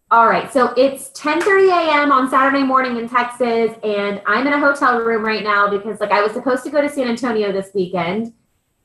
All right, so it's 10:30 a.m. on Saturday morning in Texas, and I'm in a hotel room right now because like I was supposed to go to San Antonio this weekend,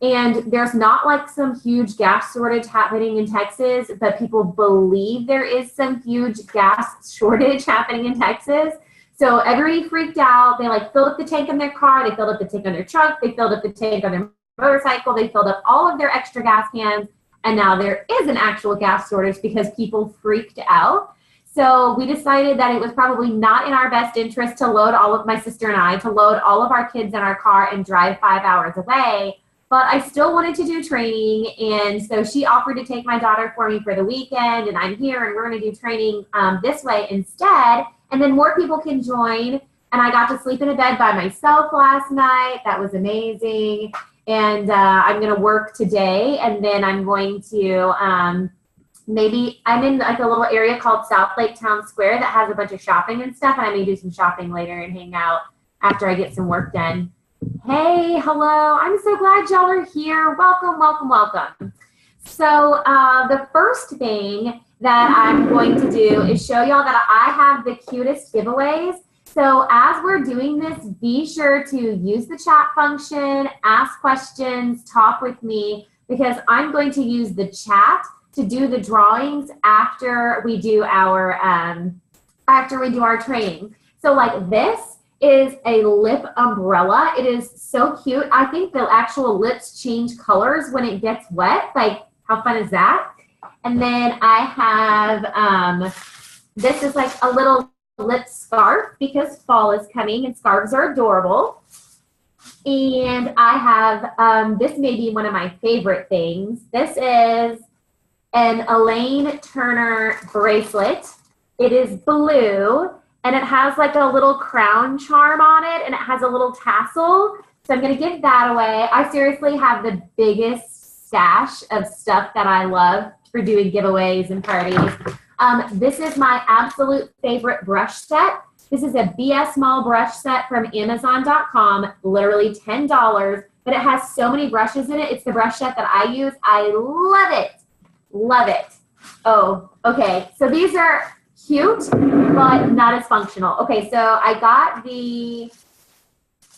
and there's not like some huge gas shortage happening in Texas, but people believe there is some huge gas shortage happening in Texas. So everybody freaked out. They like filled up the tank in their car, they filled up the tank on their truck, they filled up the tank on their motorcycle, they filled up all of their extra gas cans, and now there is an actual gas shortage because people freaked out. So we decided that it was probably not in our best interest to load all of my sister and I to load all of our kids in our car and drive 5 hours away. But I still wanted to do training, and so she offered to take my daughter for me for the weekend, and I'm here, and we're going to do training this way instead, and then more people can join. And I got to sleep in a bed by myself last night. That was amazing. And I'm going to work today, and then I'm going to maybe I'm in like a little area called South Lake Town Square that has a bunch of shopping and stuff, and I may do some shopping later and hang out after I get some work done. Hey, hello. I'm so glad y'all are here. Welcome, welcome, welcome. So the first thing that I'm going to do is show y'all that I have the cutest giveaways. So as we're doing this, be sure to use the chat function, ask questions, talk with me, because I'm going to use the chat to do the drawings after we do our training. So like this is a lip umbrella. It is so cute. I think the actual lips change colors when it gets wet. Like, how fun is that? And then I have, this is like a little lip scarf because fall is coming and scarves are adorable. And I have, this may be one of my favorite things. This is an Elaine Turner bracelet. It is blue, and it has like a little crown charm on it, and it has a little tassel. So I'm gonna give that away. I seriously have the biggest stash of stuff that I love for doing giveaways and parties. This is my absolute favorite brush set. This is a BS Mall brush set from Amazon.com, literally $10, but it has so many brushes in it. It's the brush set that I use. I love it. Love it. Oh, okay. So these are cute, but not as functional. Okay, so I got the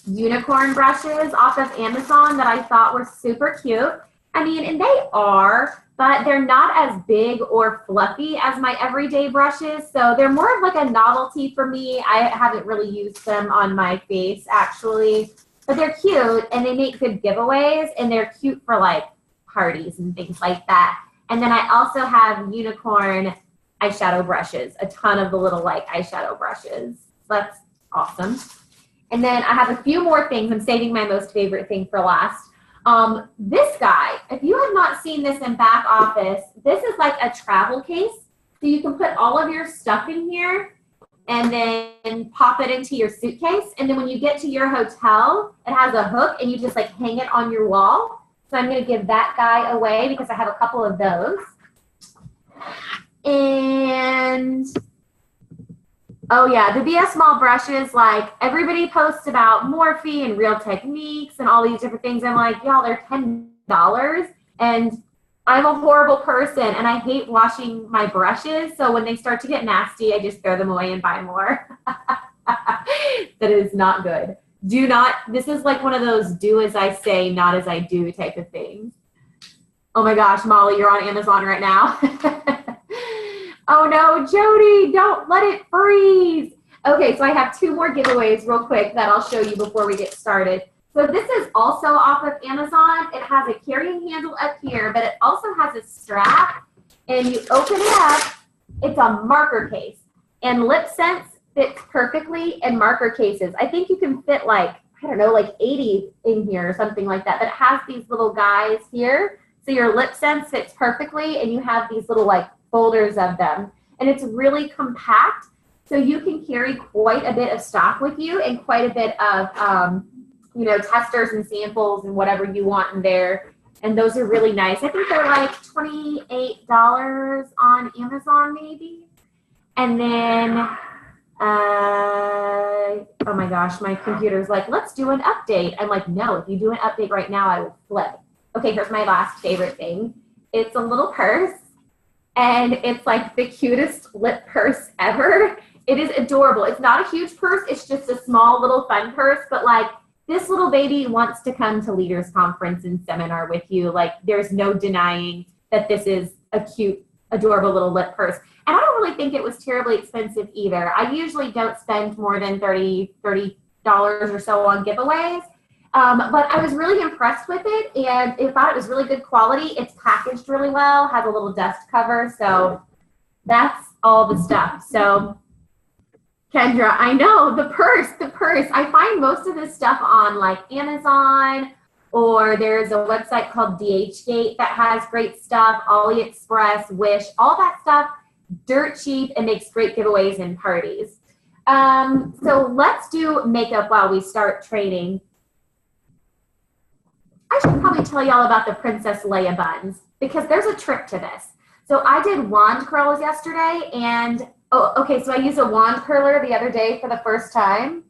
unicorn brushes off of Amazon that I thought were super cute. I mean, and they are, but they're not as big or fluffy as my everyday brushes. So they're more of like a novelty for me. I haven't really used them on my face actually, but they're cute and they make good giveaways, and they're cute for like parties and things like that. And then I also have unicorn eyeshadow brushes, a ton of the little like eyeshadow brushes. That's awesome. And then I have a few more things. I'm saving my most favorite thing for last. This guy, if you have not seen this in back office, this is like a travel case. So you can put all of your stuff in here and then pop it into your suitcase. And then when you get to your hotel, it has a hook and you just like hang it on your wall. So I'm going to give that guy away because I have a couple of those. And oh yeah, the BS Mall brushes, like everybody posts about Morphe and Real Techniques and all these different things. I'm like, y'all, they're $10. And I'm a horrible person and I hate washing my brushes. So when they start to get nasty, I just throw them away and buy more. That is not good. Do not, this is like one of those do as I say, not as I do type of things. Oh my gosh, Molly, you're on Amazon right now. Oh no, Jody, don't let it freeze. Okay, so I have two more giveaways real quick that I'll show you before we get started. So this is also off of Amazon. It has a carrying handle up here, but it also has a strap, and you open it up, it's a marker case. And LipSense fits perfectly in marker cases. I think you can fit like, I don't know, like 80 in here or something like that. But it has these little guys here. So your LipSense fits perfectly, and you have these little like folders of them. And it's really compact, so you can carry quite a bit of stock with you and quite a bit of, you know, testers and samples and whatever you want in there. And those are really nice. I think they're like $28 on Amazon maybe. And then, oh my gosh, my computer's like, let's do an update. I'm like, no, if you do an update right now, I will flip. Okay, here's my last favorite thing. It's a little purse. and it's like the cutest lip purse ever. It is adorable. It's not a huge purse. It's just a small little fun purse, but like this little baby wants to come to Leaders Conference and seminar with you. Like there's no denying that this is a cute, adorable little lip purse. And I don't really think it was terribly expensive either. I usually don't spend more than $30 or so on giveaways. But I was really impressed with it, and I thought it was really good quality. It's packaged really well, has a little dust cover, so that's all the stuff. So Kendra, I know, the purse. I find most of this stuff on like Amazon, or there's a website called DHgate that has great stuff, AliExpress, Wish, all that stuff, dirt cheap and makes great giveaways and parties. So let's do makeup while we start training. I should probably tell y'all about the Princess Leia buns because there's a trick to this. So I did wand curls yesterday, and so I used a wand curler the other day for the first time.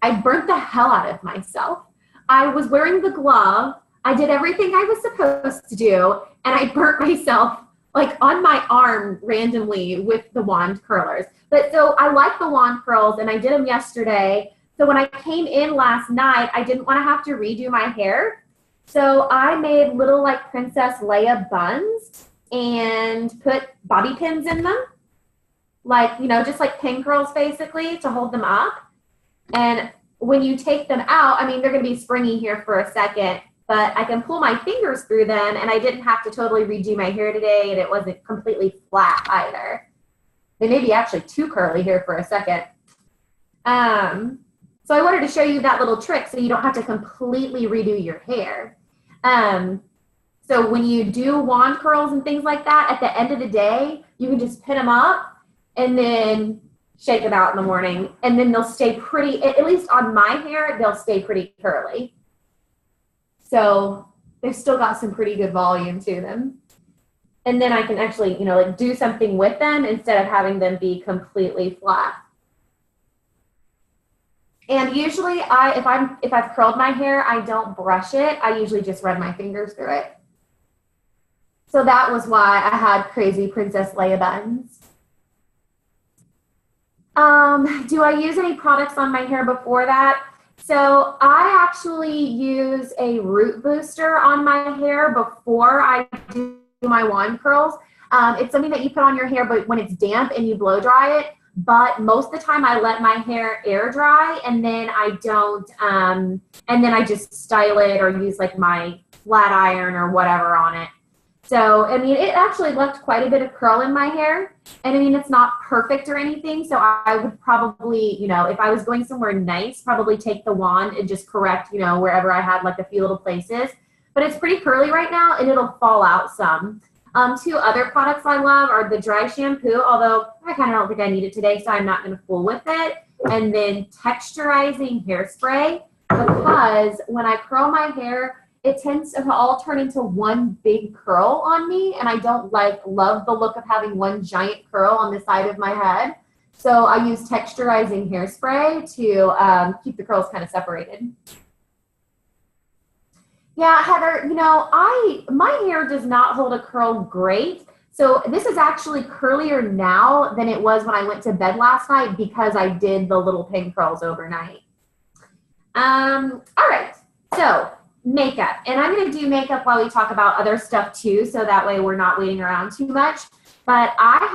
I burnt the hell out of myself. I was wearing the glove. I did everything I was supposed to do, and I burnt myself like on my arm randomly with the wand curlers. But so I like the wand curls, and I did them yesterday. So when I came in last night, I didn't want to have to redo my hair. So I made little like Princess Leia buns and put bobby pins in them. Like, you know, just like pin curls basically to hold them up. And when you take them out, I mean, they're going to be springy here for a second, but I can pull my fingers through them, and I didn't have to totally redo my hair today, and it wasn't completely flat either. They may be actually too curly here for a second. So I wanted to show you that little trick so you don't have to completely redo your hair. So when you do wand curls and things like that, at the end of the day, you can just pin them up and then shake them out in the morning, and then they'll stay pretty, at least on my hair, they'll stay pretty curly. So they've still got some pretty good volume to them. And then I can actually, you know, like do something with them instead of having them be completely flat. And usually if I've curled my hair, I don't brush it. I usually just run my fingers through it. So that was why I had crazy Princess Leia buns. Do I use any products on my hair before that? So I actually use a root booster on my hair before I do my wand curls. It's something that you put on your hair, but when it's damp and you blow dry it. But most of the time I let my hair air dry, and then I don't, and then I just style it or use like my flat iron or whatever on it. So, I mean, it actually left quite a bit of curl in my hair. And I mean, it's not perfect or anything. So I would probably, you know, if I was going somewhere nice, probably take the wand and just correct, you know, wherever I had like a few little places. But it's pretty curly right now, and it'll fall out some. Two other products I love are the dry shampoo, although I kind of don't think I need it today, so I'm not going to fool with it. And then texturizing hairspray, because when I curl my hair, it tends to all turn into one big curl on me, and I don't love the look of having one giant curl on the side of my head. So I use texturizing hairspray to keep the curls kind of separated. Yeah, Heather, you know, my hair does not hold a curl great. So this is actually curlier now than it was when I went to bed last night because I did the little pin curls overnight. All right, so makeup. And I'm going to do makeup while we talk about other stuff too, so that way we're not waiting around too much. But I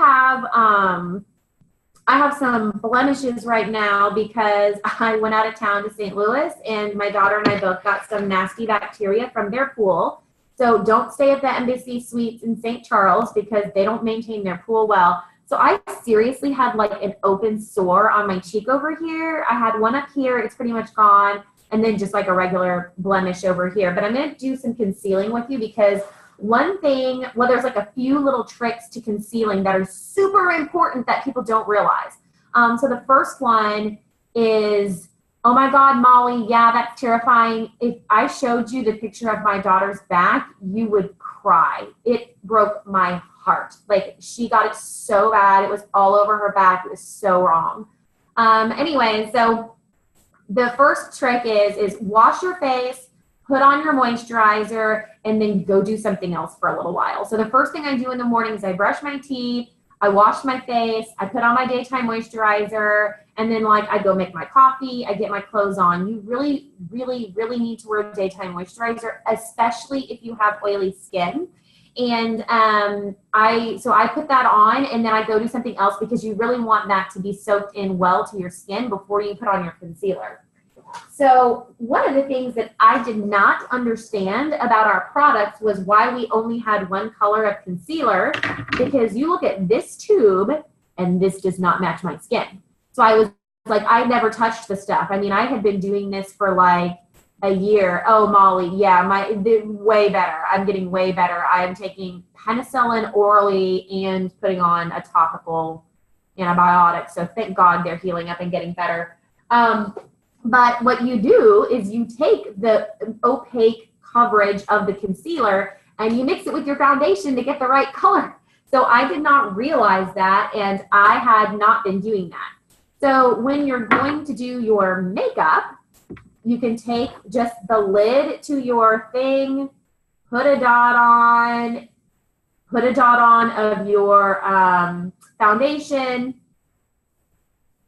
have some blemishes right now because I went out of town to St. Louis, and my daughter and I both got some nasty bacteria from their pool. So don't stay at the Embassy Suites in St. Charles because they don't maintain their pool well. So I seriously had like an open sore on my cheek over here. I had one up here, it's pretty much gone, and then just like a regular blemish over here. But I'm going to do some concealing with you because one thing, well, there's like a few little tricks to concealing that are super important that people don't realize. So the first one is, oh my God, Molly, yeah, that's terrifying. If I showed you the picture of my daughter's back, you would cry. It broke my heart. Like, she got it so bad. It was all over her back. It was so wrong. Anyway, so the first trick is wash your face, put on your moisturizer, and then go do something else for a little while. So the first thing I do in the morning is I brush my teeth, I wash my face, I put on my daytime moisturizer, and then like I go make my coffee, I get my clothes on. You really, really, really need to wear daytime moisturizer, especially if you have oily skin. And I put that on, and then I go do something else because you really want that to be soaked in well to your skin before you put on your concealer. So one of the things that I did not understand about our products was why we only had one color of concealer, because you look at this tube and this does not match my skin. So I was like, I never touched the stuff. I mean, I had been doing this for like a year. Oh, Molly, yeah, way better. I'm getting way better. I am taking penicillin orally and putting on a topical antibiotic. So thank God they're healing up and getting better. But what you do is you take the opaque coverage of the concealer and you mix it with your foundation to get the right color. So I did not realize that, and I had not been doing that. So when you're going to do your makeup, you can take just the lid to your thing, put a dot on of your foundation,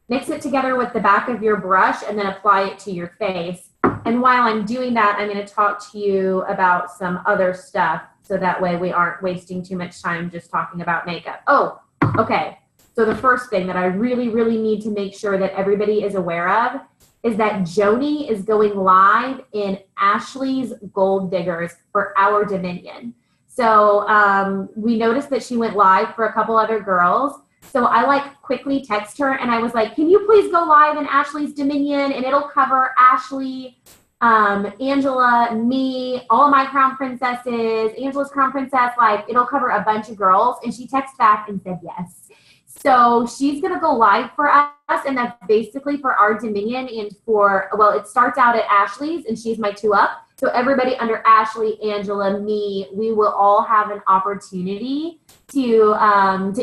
mix it together with the back of your brush, and then apply it to your face. And while I'm doing that, I'm going to talk to you about some other stuff, so that way we aren't wasting too much time just talking about makeup. Oh, okay. So the first thing that I really, really need to make sure that everybody is aware of is that Joni is going live in Ashley's Gold Diggers for Our Dominion. So we noticed that she went live for a couple other girls. So I like quickly text her and I was like, can you please go live in Ashley's Dominion? And it'll cover Ashley, Angela, me, all my crown princesses, Angela's crown princess, like it'll cover a bunch of girls. And she texted back and said yes. So she's going to go live for us, and that's basically for Our Dominion and for, well, it starts out at Ashley's, and she's my 2-up. So everybody under Ashley, Angela, me, we will all have an opportunity to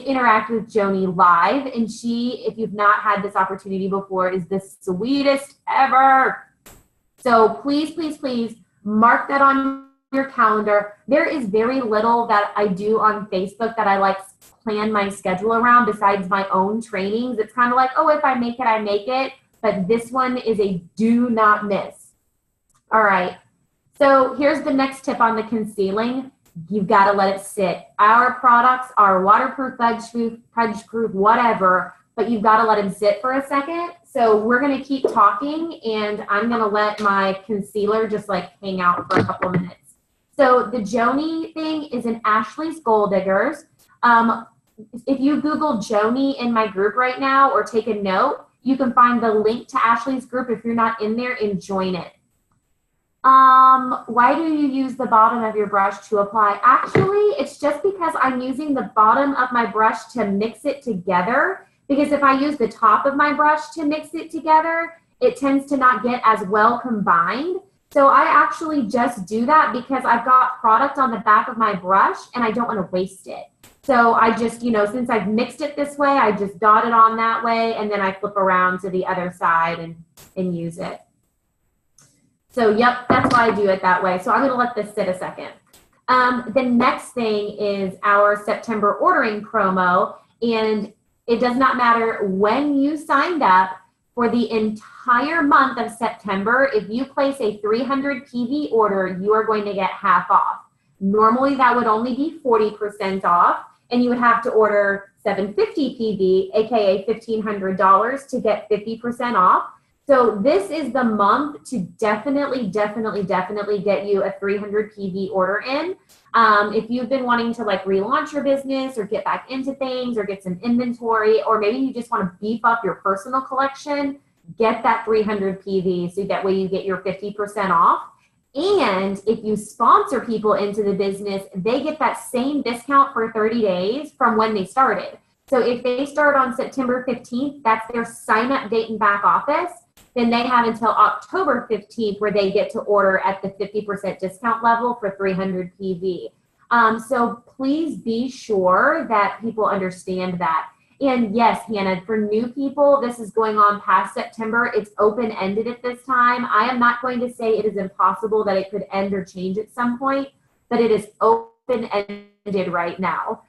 interact with Joni live. And she, if you've not had this opportunity before, is the sweetest ever. So please, please, please mark that on your calendar. There is very little that I do on Facebook that I like plan my schedule around besides my own trainings. It's kind of like, oh, if I make it, I make it. But this one is a do not miss. All right. So here's the next tip on the concealing. You've got to let it sit. Our products are waterproof, fudge-proof, whatever, but you've got to let them sit for a second. So we're going to keep talking, and I'm going to let my concealer just like hang out for a couple minutes. So the Joni thing is in Ashley's Gold Diggers. If you Google Joni in my group right now or take a note, you can find the link to Ashley's group if you're not in there and join it. Why do you use the bottom of your brush to apply? Actually, it's just because I'm using the bottom of my brush to mix it together. Because if I use the top of my brush to mix it together, it tends to not get as well combined. So I actually just do that because I've got product on the back of my brush and I don't want to waste it. So I just, since I've mixed it this way, I just dot it on that way, and then I flip around to the other side and use it. So, yep, that's why I do it that way. So I'm going to let this sit a second. The next thing is our September ordering promo, and it does not matter when you signed up. For the entire month of September, if you place a 300 PV order, you are going to get half off. Normally, that would only be 40% off, and you would have to order 750 PV, aka $1,500, to get 50% off. So this is the month to definitely get you a 300 PV order in. If you've been wanting to like relaunch your business or get back into things or get some inventory, or maybe you just want to beef up your personal collection, get that 300 PV so that way you get your 50% off. And if you sponsor people into the business, they get that same discount for 30 days from when they started. So if they start on September 15th, that's their sign-up date in back office, then they have until October 15th where they get to order at the 50% discount level for 300 PV. So please be sure that people understand that. And yes, Hannah, for new people, this is going on past September. It's open-ended at this time. I am not going to say it is impossible that it could end or change at some point, but it is open-ended right now.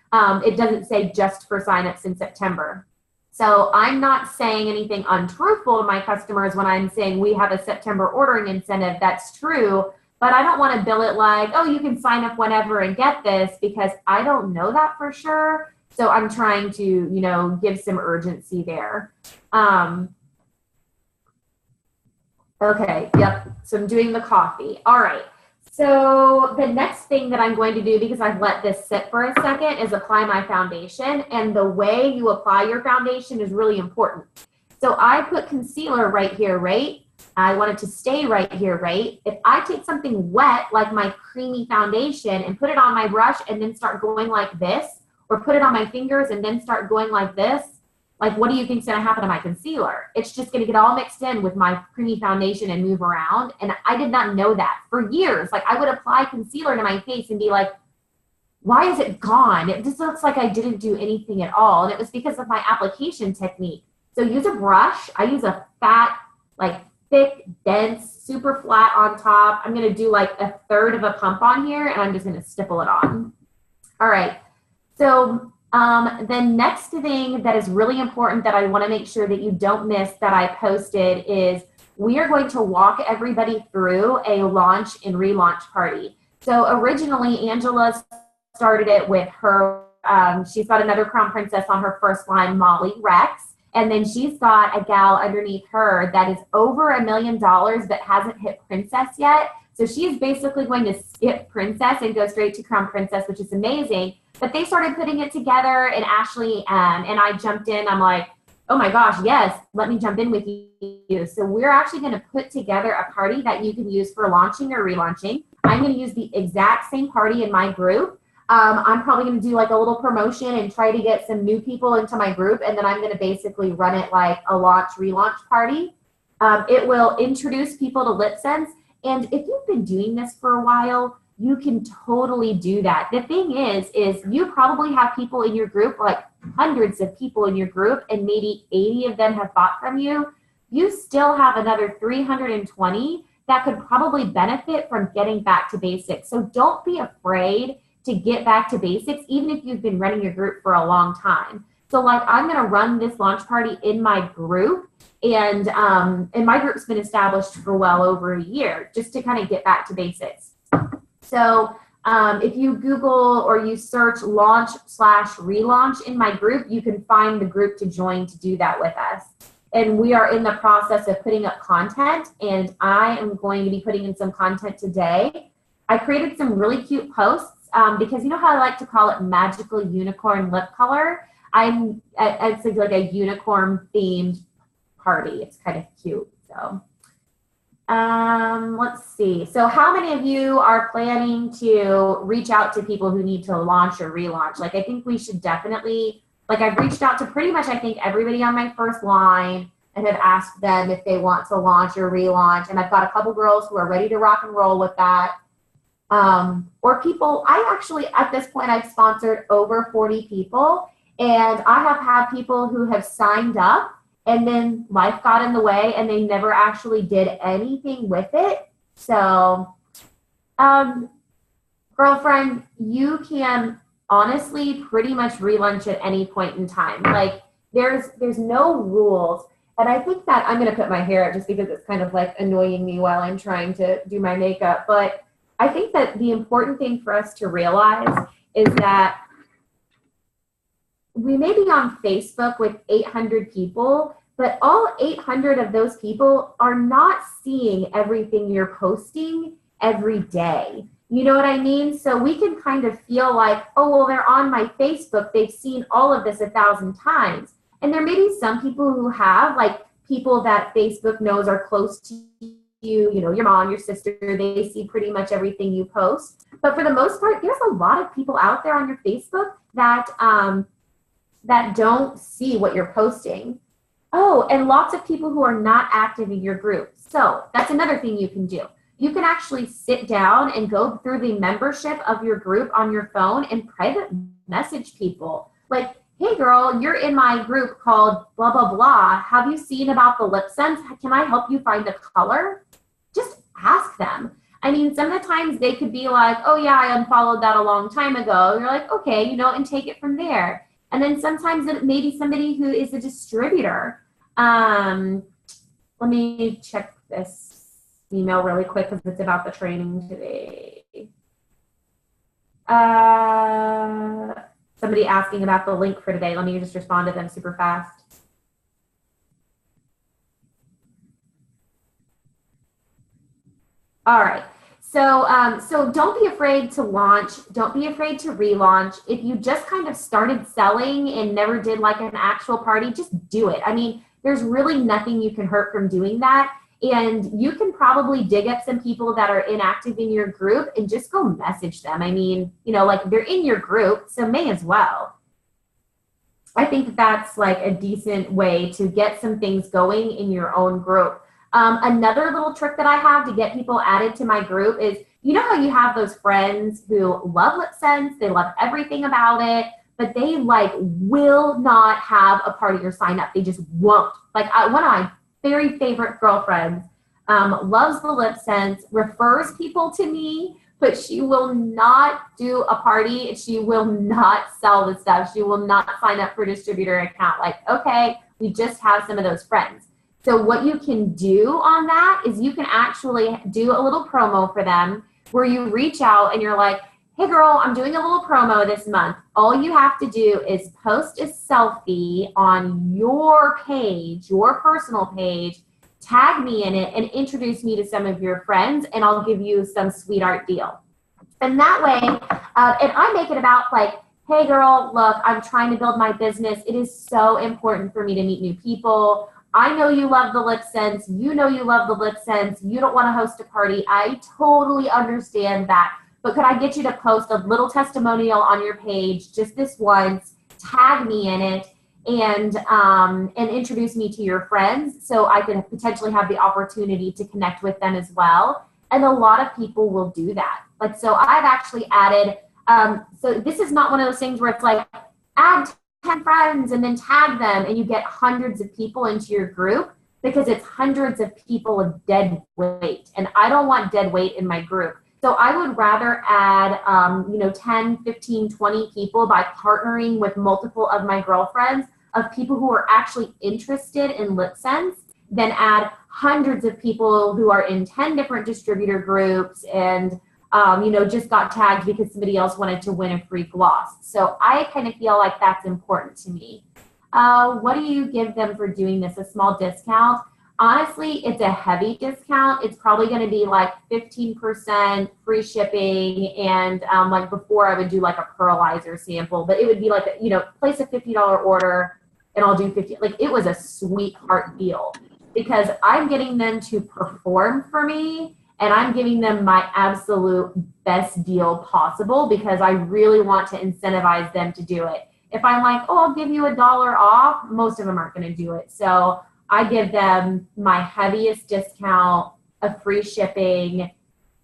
It doesn't say just for signups in September. So I'm not saying anything untruthful to my customers when I'm saying we have a September ordering incentive. That's true, but I don't want to bill it like, oh, you can sign up whenever and get this, because I don't know that for sure. So I'm trying to, you know, give some urgency there. Okay, yep. So I'm doing the coffee. All right. So the next thing that I'm going to do, because I've let this sit for a second, is apply my foundation. And the way you apply your foundation is really important. So I put concealer right here, right? I want it to stay right here, right? If I take something wet, like my creamy foundation, and put it on my brush and then start going like this, or put it on my fingers and then start going like this, like, what do you think is going to happen to my concealer? It's just going to get all mixed in with my creamy foundation and move around. And I did not know that for years. Like, I would apply concealer to my face and be like, why is it gone? It just looks like I didn't do anything at all. And it was because of my application technique. So use a brush. I use a fat, like thick, dense, super flat on top. I'm going to do like a third of a pump on here, and I'm just going to stipple it on. All right. So the next thing that is really important that I want to make sure that you don't miss that I posted is we are going to walk everybody through a launch and relaunch party. So originally, Angela started it with her, she's got another Crown Princess on her first line, Molly Rex, and then she's got a gal underneath her that is over $1 million but hasn't hit Princess yet. So she's basically going to skip Princess and go straight to Crown Princess, which is amazing. But they started putting it together, and Ashley and I jumped in. I'm like, oh my gosh, yes, let me jump in with you. So we're actually going to put together a party that you can use for launching or relaunching. I'm going to use the exact same party in my group. I'm probably going to do like a little promotion and try to get some new people into my group, and then I'm going to basically run it like a launch relaunch party. It will introduce people to LipSense, and if you've been doing this for a while, you can totally do that. The thing is you probably have people in your group, like hundreds of people in your group, and maybe 80 of them have bought from you. You still have another 320 that could probably benefit from getting back to basics. So don't be afraid to get back to basics, even if you've been running your group for a long time. So like, I'm going to run this launch party in my group, and my group's been established for well over a year, just to kind of get back to basics. So if you Google or you search launch/relaunch in my group, you can find the group to join to do that with us. And we are in the process of putting up content, and I am going to be putting in some content today. I created some really cute posts because you know how I like to call it magical unicorn lip color? It's like a unicorn themed party. It's kind of cute. So let's see. So how many of you are planning to reach out to people who need to launch or relaunch? Like, I think we should definitely, like, I've reached out to pretty much, I think, everybody on my first line and have asked them if they want to launch or relaunch. And I've got a couple girls who are ready to rock and roll with that. Or people, I actually, at this point, I've sponsored over 40 people, and I have had people who have signed up and then life got in the way and they never actually did anything with it. So, girlfriend, you can honestly pretty much relaunch at any point in time. Like, there's no rules. And I think that I'm going to put my hair up just because it's kind of like annoying me while I'm trying to do my makeup. But I think that the important thing for us to realize is that we may be on Facebook with 800 people, but all 800 of those people are not seeing everything you're posting every day. You know what I mean? So we can kind of feel like, oh, well, they're on my Facebook. They've seen all of this 1,000 times. And there may be some people who have, like, people that Facebook knows are close to you, you know, your mom, your sister, they see pretty much everything you post. But for the most part, there's a lot of people out there on your Facebook that that don't see what you're posting. Oh, and lots of people who are not active in your group. So that's another thing you can do. You can actually sit down and go through the membership of your group on your phone and private message people. Like, hey girl, you're in my group called blah, blah, blah. Have you seen about the LipSense? Can I help you find the color? Just ask them. I mean, some of the times they could be like, oh yeah, I unfollowed that a long time ago. You're like, okay, you know, and take it from there. And then sometimes it may be somebody who is a distributor. Let me check this email really quick because it's about the training today. Somebody asking about the link for today. Let me just respond to them super fast. All right. So don't be afraid to launch. Don't be afraid to relaunch. If you just kind of started selling and never did like an actual party, just do it. I mean, there's really nothing you can hurt from doing that. And you can probably dig up some people that are inactive in your group and just go message them. I mean, you know, like they're in your group, so may as well. I think that's like a decent way to get some things going in your own group. Another little trick that I have to get people added to my group is, you know how you have those friends who love LipSense, they love everything about it, but they like will not have a party or sign up. They just won't. Like one of my very favorite girlfriends loves the LipSense, refers people to me, but she will not do a party. She will not sell the stuff. She will not sign up for a distributor account. Like, okay, we just have some of those friends. So what you can do on that is you can actually do a little promo for them where you reach out and you're like, hey girl, I'm doing a little promo this month. All you have to do is post a selfie on your page, your personal page, tag me in it and introduce me to some of your friends and I'll give you some sweetheart deal. And that way, and I make it about like, hey girl, look, I'm trying to build my business. It is so important for me to meet new people. I know you love the LipSense. You know you love the LipSense. You don't want to host a party. I totally understand that. But could I get you to post a little testimonial on your page just this once, tag me in it, and introduce me to your friends so I can potentially have the opportunity to connect with them as well. And a lot of people will do that. Like, so I've actually added, so this is not one of those things where it's like, add 10 friends and then tag them and you get hundreds of people into your group, because it's hundreds of people of dead weight. And I don't want dead weight in my group. So I would rather add, 10, 15, 20 people by partnering with multiple of my girlfriends of people who are actually interested in LipSense than add hundreds of people who are in 10 different distributor groups and just got tagged because somebody else wanted to win a free gloss. So I kind of feel like that's important to me. What do you give them for doing this? A small discount? Honestly, it's a heavy discount. It's probably going to be like 15% free shipping. And like before I would do like a pearlizer sample, but it would be like, place a $50 order and I'll do 50. Like it was a sweetheart deal because I'm getting them to perform for me. And I'm giving them my absolute best deal possible because I really want to incentivize them to do it. If I'm like, oh, I'll give you $1 off, most of them aren't going to do it. So I give them my heaviest discount, a free shipping,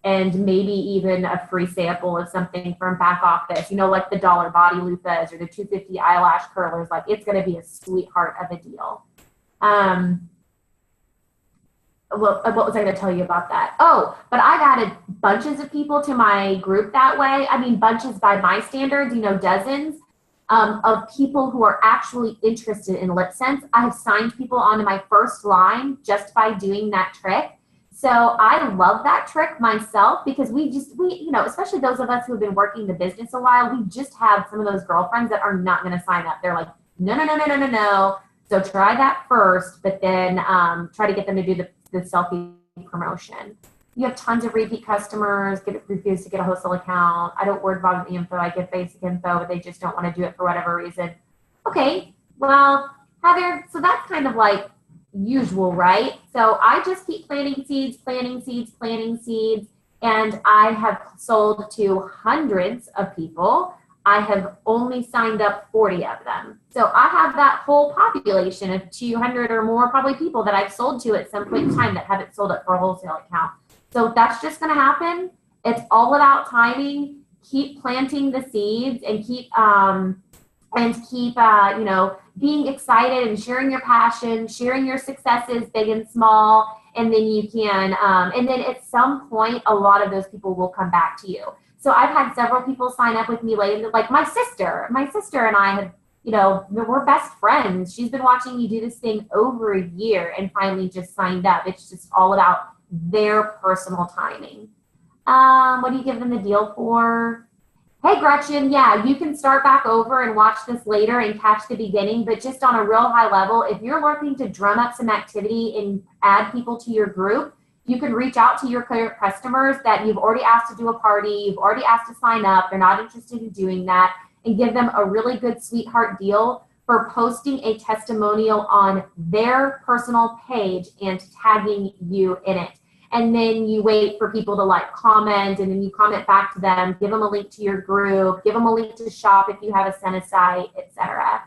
and maybe even a free sample of something from back office, like the $1 body loofahs or the $2.50 eyelash curlers. Like it's going to be a sweetheart of a deal. Well, what was I going to tell you about that? Oh, but I've added bunches of people to my group that way. I mean, bunches by my standards, dozens of people who are actually interested in LipSense. I have signed people onto my first line just by doing that trick. So I love that trick myself because we especially those of us who have been working the business a while, we just have some of those girlfriends that are not going to sign up. They're like, no. So try that first, but then try to get them to do the selfie promotion. You have tons of repeat customers, refuse to get a wholesale account. I don't word vomit the info. I give basic info, but they just don't want to do it for whatever reason. Okay, well, Heather, so that's kind of like usual, right? So I just keep planting seeds, and I have sold to hundreds of people. I have only signed up 40 of them. So I have that whole population of 200 or more probably people that I've sold to at some point in time that haven't sold up for a wholesale account. So that's just going to happen. It's all about timing. Keep planting the seeds and keep and keep, you know, being excited and sharing your passion, sharing your successes, big and small. And then you can, and then at some point, a lot of those people will come back to you. So I've had several people sign up with me lately, like my sister and I have, you know, we're best friends. She's been watching me do this thing over a year and finally just signed up. It's just all about their personal timing. What do you give them the deal for? Hey, Gretchen, yeah, you can start back over and watch this later and catch the beginning, but just on a real high level, if you're looking to drum up some activity and add people to your group, you can reach out to your current customers that you've already asked to do a party, you've already asked to sign up, they're not interested in doing that, and give them a really good sweetheart deal for posting a testimonial on their personal page and tagging you in it. And then you wait for people to like comment, and then you comment back to them, give them a link to your group, give them a link to shop if you have a Senna site, etc.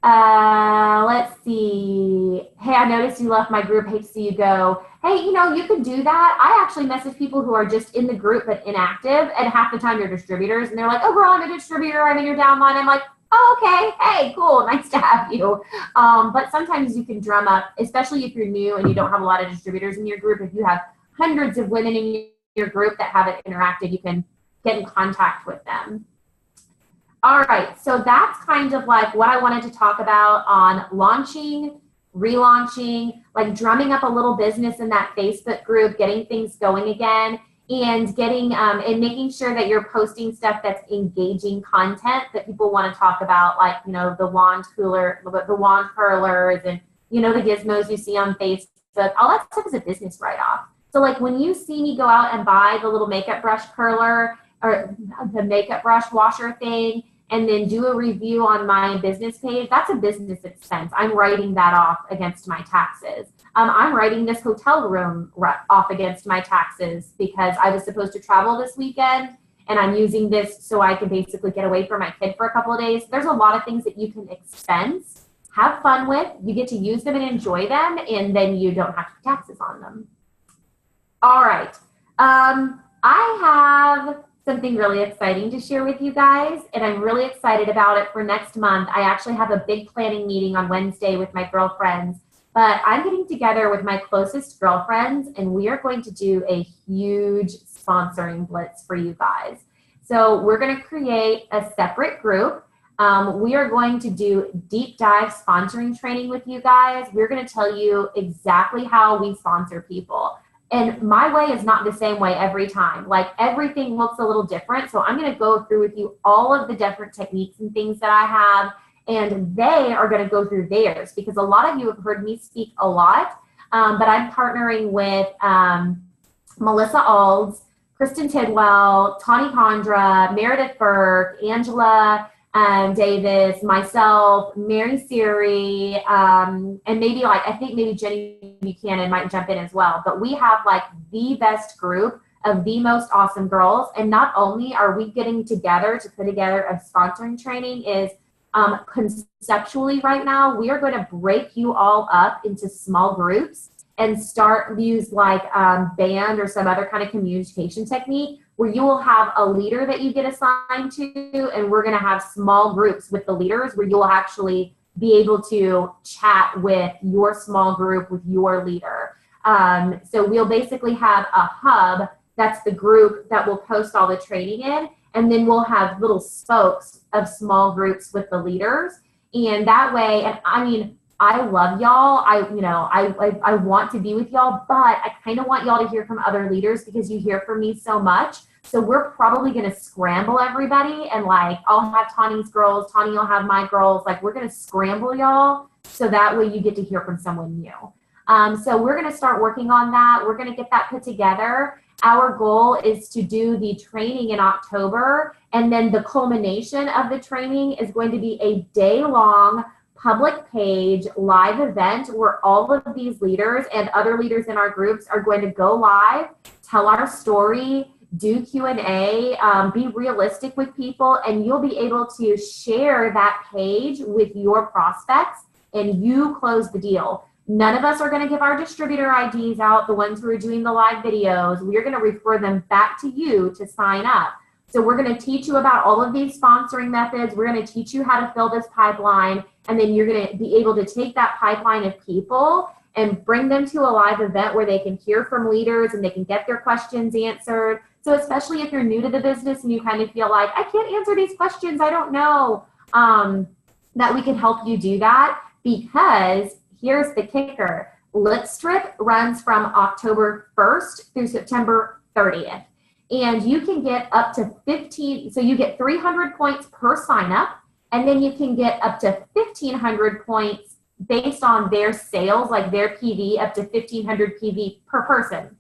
Let's see. Hey, I noticed you left my group. Hate to see you go. Hey, you know, you could do that. I actually message people who are just in the group but inactive, and half the time they're distributors, and they're like, oh, girl, I'm a distributor. I'm in your downline. I'm like, oh, okay. Hey, cool. Nice to have you. But sometimes you can drum up, especially if you're new and you don't have a lot of distributors in your group. If you have hundreds of women in your group that haven't interacted, you can get in contact with them. All right. So that's kind of like what I wanted to talk about on launching, relaunching, like drumming up a little business in that Facebook group, getting things going again, and getting and making sure that you're posting stuff that's engaging content that people want to talk about, like, you know, the wand curlers, and, you know, the gizmos you see on Facebook. All that stuff is a business write-off. So like when you see me go out and buy the little makeup brush curler or the makeup brush washer thing and then do a review on my business page, that's a business expense. I'm writing that off against my taxes. I'm writing this hotel room off against my taxes because I was supposed to travel this weekend, and I'm using this so I can basically get away from my kid for a couple of days. There's a lot of things that you can expense, have fun with, you get to use them and enjoy them, and then you don't have to pay taxes on them. All right. I have something really exciting to share with you guys, and I'm really excited about it for next month. I actually have a big planning meeting on Wednesday with my girlfriends. But I'm getting together with my closest girlfriends, and we are going to do a huge sponsoring blitz for you guys. So we're going to create a separate group. We are going to do deep dive sponsoring training with you guys. We're going to tell you exactly how we sponsor people. And my way is not the same way every time. Like, everything looks a little different. So I'm going to go through with you all of the different techniques and things that I have, and they are going to go through theirs, because a lot of you have heard me speak a lot, but I'm partnering with Melissa Alds, Kristen Tidwell, Tawny Condra, Meredith Burke, Angela Davis, myself, Mary Siri, and maybe like, I think maybe Jenny Buchanan might jump in as well. But we have like the best group of the most awesome girls. And not only are we getting together to put together a sponsoring training, is conceptually right now, we are going to break you all up into small groups and start use like band or some other kind of communication technique where you will have a leader that you get assigned to, and we're going to have small groups with the leaders where you will actually be able to chat with your small group with your leader. So we'll basically have a hub that's the group that will post all the training in, and then we'll have little spokes of small groups with the leaders. And that way, and I mean, I love y'all. I want to be with y'all, but I kind of want y'all to hear from other leaders because you hear from me so much. So we're probably going to scramble everybody, and like, I'll have Tawny's girls, Tawny will have my girls. Like, we're going to scramble y'all so that way you get to hear from someone new. So we're going to start working on that. We're going to get that put together. Our goal is to do the training in October, and then the culmination of the training is going to be a day-long public page live event where all of these leaders and other leaders in our groups are going to go live, tell our story, do Q&A, be realistic with people, and you'll be able to share that page with your prospects, and you close the deal. None of us are going to give our distributor IDs out, the ones who are doing the live videos. We're going to refer them back to you to sign up. So we're going to teach you about all of these sponsoring methods. We're going to teach you how to fill this pipeline. And then you're going to be able to take that pipeline of people and bring them to a live event where they can hear from leaders and they can get their questions answered. So especially if you're new to the business and you kind of feel like, I can't answer these questions, I don't know, that we can help you do that, because here's the kicker. Lipstrip runs from October 1st through September 30th. And you can get up to 15, so you get 300 points per sign up, and then you can get up to 1,500 points based on their sales, like their PV, up to 1,500 PV per person.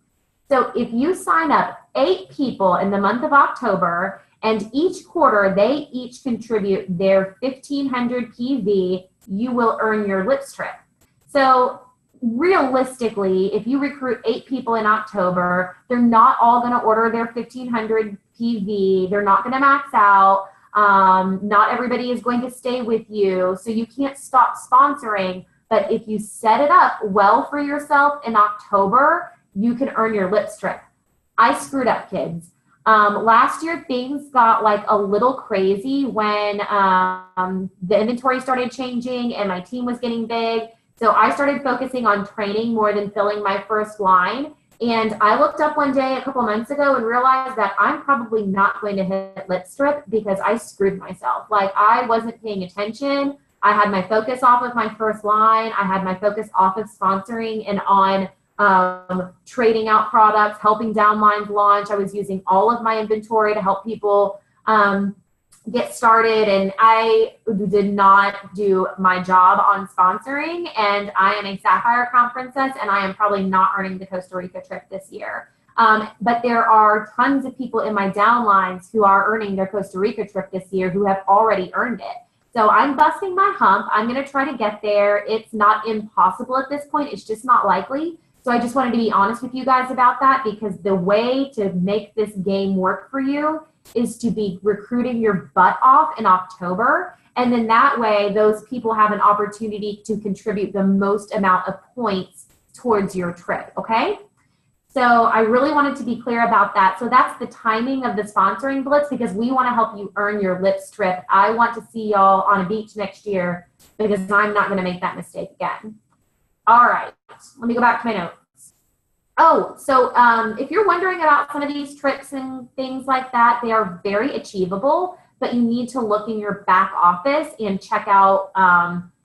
So if you sign up 8 people in the month of October, and each quarter they each contribute their 1,500 PV, you will earn your Lipstrip. So realistically, if you recruit 8 people in October, they're not all going to order their 1,500 PV. They're not going to max out. Not everybody is going to stay with you. So you can't stop sponsoring. But if you set it up well for yourself in October, you can earn your Lipstrip. I screwed up, kids. Last year, things got like a little crazy when the inventory started changing and my team was getting big. So I started focusing on training more than filling my first line. And I looked up one day a couple months ago and realized that I'm probably not going to hit Lipstrip because I screwed myself. Like, I wasn't paying attention. I had my focus off of my first line. I had my focus off of sponsoring and on trading out products, helping downlines launch. I was using all of my inventory to help people get started, and I did not do my job on sponsoring, and I am a Sapphire Crown Princess, and I am probably not earning the Costa Rica trip this year. But there are tons of people in my downlines who are earning their Costa Rica trip this year who have already earned it. So I'm busting my hump. I'm going to try to get there. It's not impossible at this point. It's just not likely. So I just wanted to be honest with you guys about that, because the way to make this game work for you is to be recruiting your butt off in October. And then that way, those people have an opportunity to contribute the most amount of points towards your trip, okay? So I really wanted to be clear about that. So that's the timing of the sponsoring blitz, because we want to help you earn your Lipstrip. I want to see y'all on a beach next year, because I'm not going to make that mistake again. All right, let me go back to my notes. Oh, so if you're wondering about some of these tricks and things like that, they are very achievable, but you need to look in your back office and check out,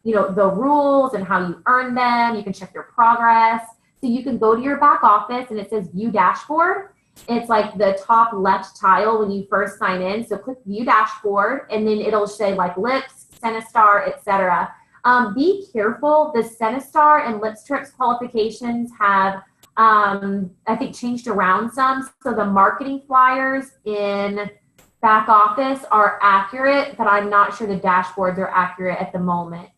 the rules and how you earn them. You can check your progress. So you can go to your back office and it says View Dashboard. It's like the top left tile when you first sign in. So click View Dashboard, and then it'll say like Lips, Cenistar, etc. Be careful. The Cenistar and Lipstrip qualifications have I think changed around some. So the marketing flyers in back office are accurate, but I'm not sure the dashboards are accurate at the moment.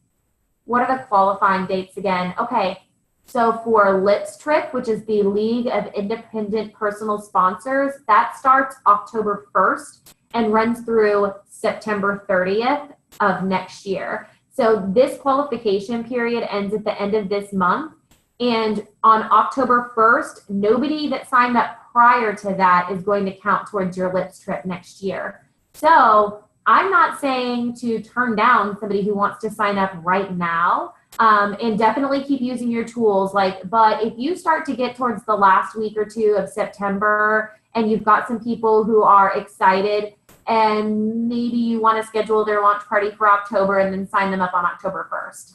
What are the qualifying dates again? Okay, so for Lipstrip, which is the League of Independent Personal Sponsors, that starts October 1st and runs through September 30th of next year. So this qualification period ends at the end of this month. And on October 1st, nobody that signed up prior to that is going to count towards your Lipstrip next year. So I'm not saying to turn down somebody who wants to sign up right now, and definitely keep using your tools. But if you start to get towards the last week or two of September and you've got some people who are excited and maybe you want to schedule their launch party for October and then sign them up on October 1st.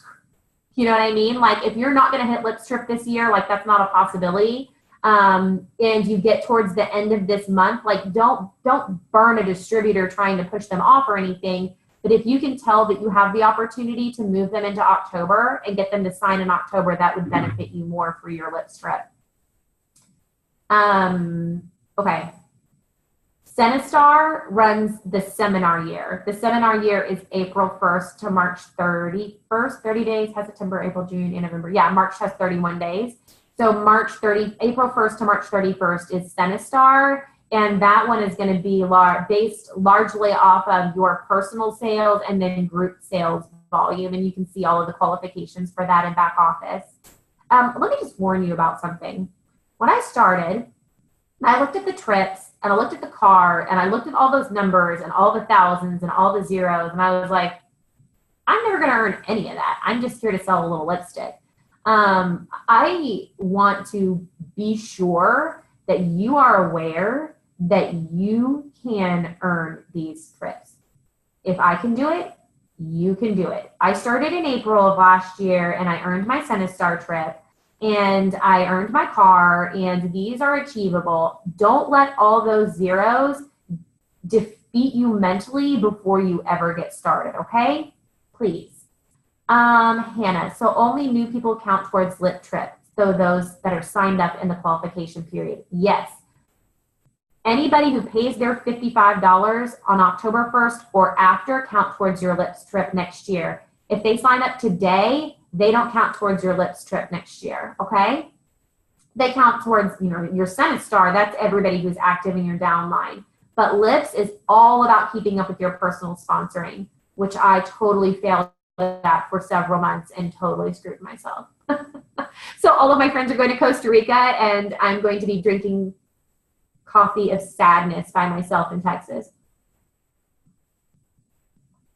You know what I mean? Like, if you're not going to hit Lipstrip this year, like, that's not a possibility. And you get towards the end of this month, like, don't burn a distributor trying to push them off or anything. But if you can tell that you have the opportunity to move them into October and get them to sign in October, that would benefit you more for your Lipstrip. Okay. Cenistar runs the seminar year. The seminar year is April 1st to March 31st. 30 days, has September, April, June, and November. Yeah, March has 31 days. So April 1st to March 31st is Cenistar, and that one is going to be based largely off of your personal sales and then group sales volume, and you can see all of the qualifications for that in back office. Let me just warn you about something. When I started, I looked at the trips, and I looked at the car and I looked at all those numbers and all the thousands and all the zeros. And I was like, I'm never going to earn any of that. I'm just here to sell a little lipstick. I want to be sure that you are aware that you can earn these trips. If I can do it, you can do it. I started in April of last year and I earned my CineStar trip and I earned my car, and these are achievable. Don't let all those zeros defeat you mentally before you ever get started, okay? Please. Hannah, so only new people count towards lip trips, so those that are signed up in the qualification period. Yes. Anybody who pays their $55 on October 1st or after count towards your lips trip next year. If they sign up today, they don't count towards your lips trip next year, okay? They count towards, your CineStar. That's everybody who's active in your downline. But lips is all about keeping up with your personal sponsoring, which I totally failed at for several months and totally screwed myself. So all of my friends are going to Costa Rica, and I'm going to be drinking coffee of sadness by myself in Texas.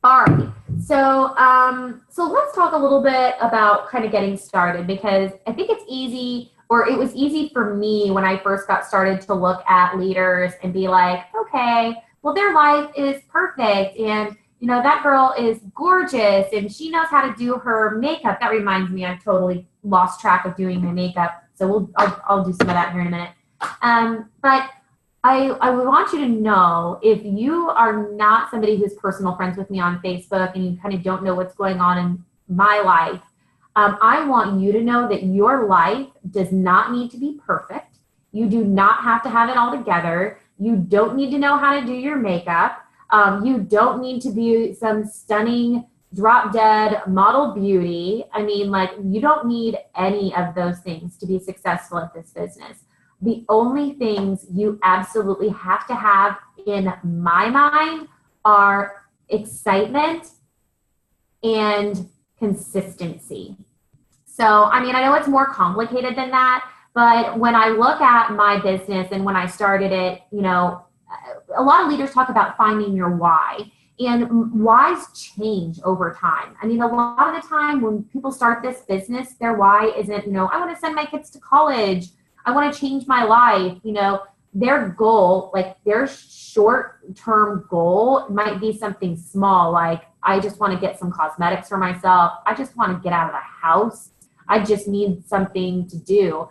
All right. So let's talk a little bit about kind of getting started, because I think it's easy, or it was easy for me when I first got started to look at leaders and be like, okay, well, their life is perfect. And, that girl is gorgeous and she knows how to do her makeup. That reminds me, I've totally lost track of doing my makeup. So I'll do some of that here in a minute. But I would want you to know, if you are not somebody who's personal friends with me on Facebook and you kind of don't know what's going on in my life, I want you to know that your life does not need to be perfect. You do not have to have it all together. You don't need to know how to do your makeup. You don't need to be some stunning drop-dead model beauty. I mean, you don't need any of those things to be successful at this business. The only things you absolutely have to have, in my mind, are excitement and consistency. So, I know it's more complicated than that, but when I look at my business and when I started it, a lot of leaders talk about finding your why, and whys change over time. A lot of the time when people start this business, their why isn't, I want to send my kids to college. I want to change my life. Their goal, their short-term goal might be something small, like, I just want to get some cosmetics for myself. I just want to get out of the house. I just need something to do.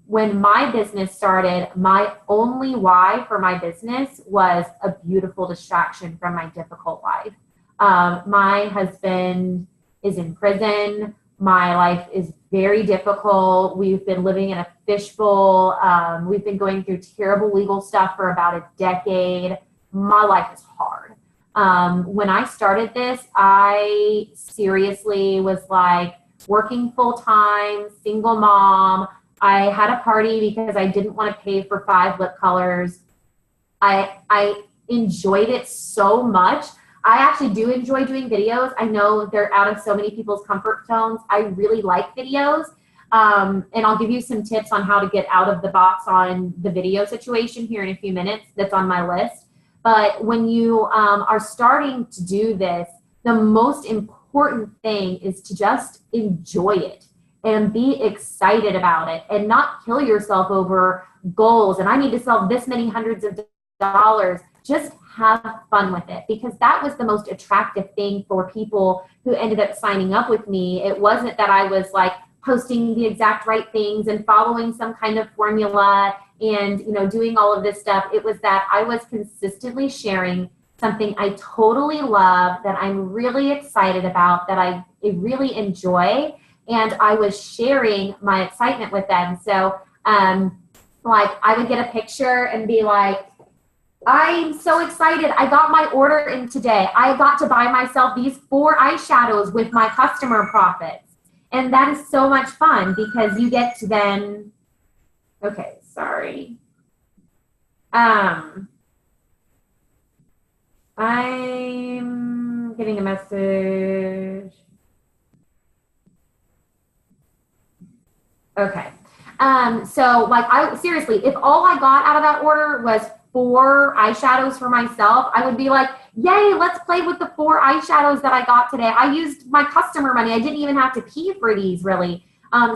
When my business started, my only why for my business was a beautiful distraction from my difficult life. My husband is in prison. My life is very difficult. We've been living in a fishbowl. We've been going through terrible legal stuff for about a decade. My life is hard. When I started this, I seriously was working full-time, single mom. I had a party because I didn't want to pay for 5 lip colors. I enjoyed it so much. I actually do enjoy doing videos. I know they're out of so many people's comfort zones. I really like videos. And I'll give you some tips on how to get out of the box on the video situation here in a few minutes. That's on my list. But when you are starting to do this, the most important thing is to just enjoy it and be excited about it, and not kill yourself over goals. And I need to sell this many hundreds of dollars. Just have fun with it, because that was the most attractive thing for people who ended up signing up with me. It wasn't that I was posting the exact right things and following some kind of formula and doing all of this stuff. It was that I was consistently sharing something I totally love, that I'm really excited about, that I really enjoy, and I was sharing my excitement with them. So I would get a picture and be like, I'm so excited. I got my order in today. I got to buy myself these 4 eyeshadows with my customer profits. And that is so much fun, because you get to then, okay, sorry. I'm getting a message. Okay. So like seriously, if all I got out of that order was 4 eyeshadows for myself, I would be like, yay, let's play with the 4 eyeshadows that I got today. I used my customer money. I didn't even have to pay for these really.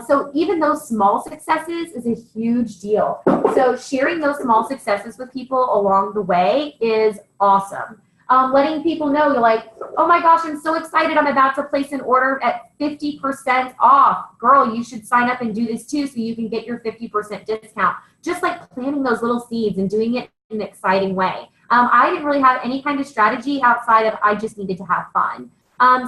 So even those small successes is a huge deal. So sharing those small successes with people along the way is awesome. Letting people know, you're like, oh my gosh, I'm so excited. I'm about to place an order at 50% off. Girl, you should sign up and do this too so you can get your 50% discount. Just like planting those little seeds and doing it in an exciting way. I didn't really have any kind of strategy outside of I just needed to have fun.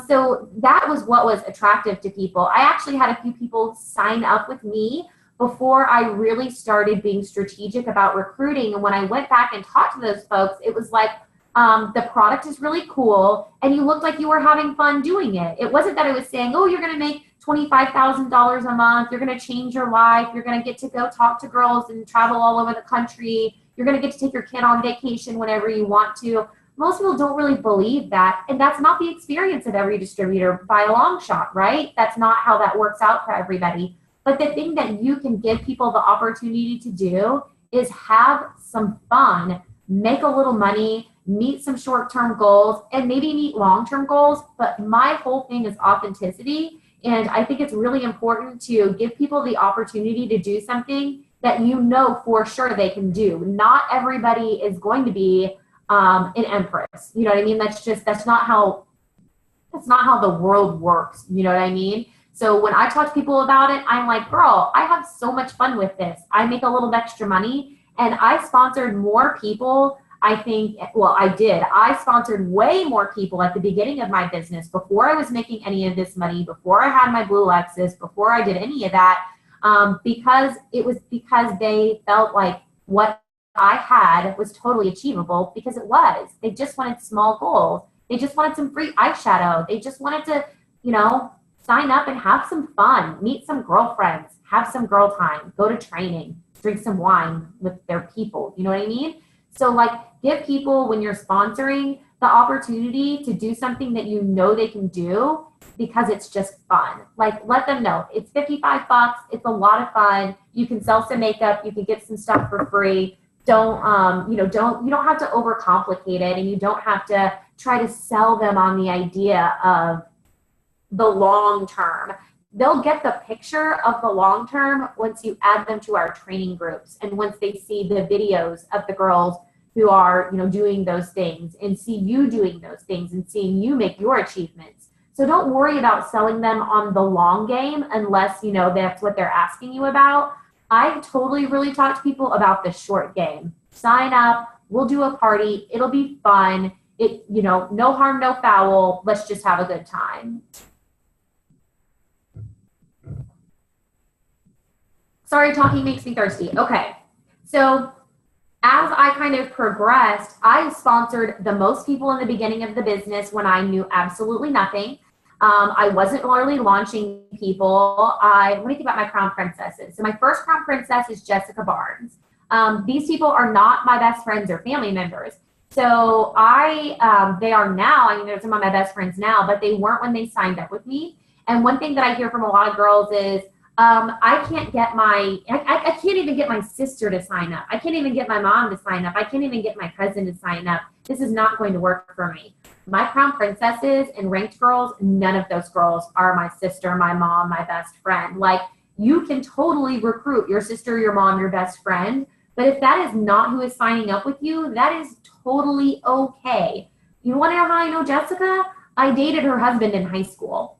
So that was what was attractive to people. I actually had a few people sign up with me before I really started being strategic about recruiting. And when I went back and talked to those folks, it was like, the product is really cool and you looked like you were having fun doing it. It wasn't that I was saying, oh, you're going to make $25,000 a month. You're going to change your life. You're going to get to go talk to girls and travel all over the country. You're going to get to take your kid on vacation whenever you want to. Most people don't really believe that. And that's not the experience of every distributor by a long shot, right? That's not how that works out for everybody. But the thing that you can give people the opportunity to do is have some fun, make a little money, meet some short-term goals, and maybe meet long-term goals. But my whole thing is authenticity. And I think it's really important to give people the opportunity to do something that you know for sure they can do. Not everybody is going to be an empress. You know what I mean? That's not how the world works. You know what I mean? So when I talk to people about it, I'm like, girl, I have so much fun with this. I make a little extra money, and I sponsored more people. I sponsored way more people at the beginning of my business before I was making any of this money, before I had my Blue Lexus, before I did any of that, because they felt like what I had was totally achievable, because it was. They just wanted small goals. They just wanted some free eyeshadow. They just wanted to, sign up and have some fun, meet some girlfriends, have some girl time, go to training, drink some wine with their people. You know what I mean? So like, give people, when you're sponsoring, the opportunity to do something that you know they can do because it's just fun. Like, let them know it's $55. It's a lot of fun. You can sell some makeup. You can get some stuff for free. You don't have to overcomplicate it, and you don't have to try to sell them on the idea of the long term. They'll get the picture of the long term once you add them to our training groups, and once they see the videos of the girls who are, doing those things, and see you doing those things and seeing you make your achievements. So don't worry about selling them on the long game unless, that's what they're asking you about. I totally really talk to people about the short game. Sign up, we'll do a party, it'll be fun. No harm, no foul. Let's just have a good time. Sorry, talking makes me thirsty. Okay, so as I kind of progressed, I sponsored the most people in the beginning of the business when I knew absolutely nothing. I wasn't really launching people. Let me think about my crown princesses. So my first crown princess is Jessica Barnes. These people are not my best friends or family members. So they are now, they're some of my best friends now, but they weren't when they signed up with me. And one thing that I hear from a lot of girls is, I can't even get my sister to sign up. I can't even get my mom to sign up. I can't even get my cousin to sign up. This is not going to work for me. My crown princesses and ranked girls, none of those girls are my sister, my mom, my best friend. Like, you can totally recruit your sister, your mom, your best friend. But if that is not who is signing up with you, that is totally okay. You want to know how I know Jessica? I dated her husband in high school.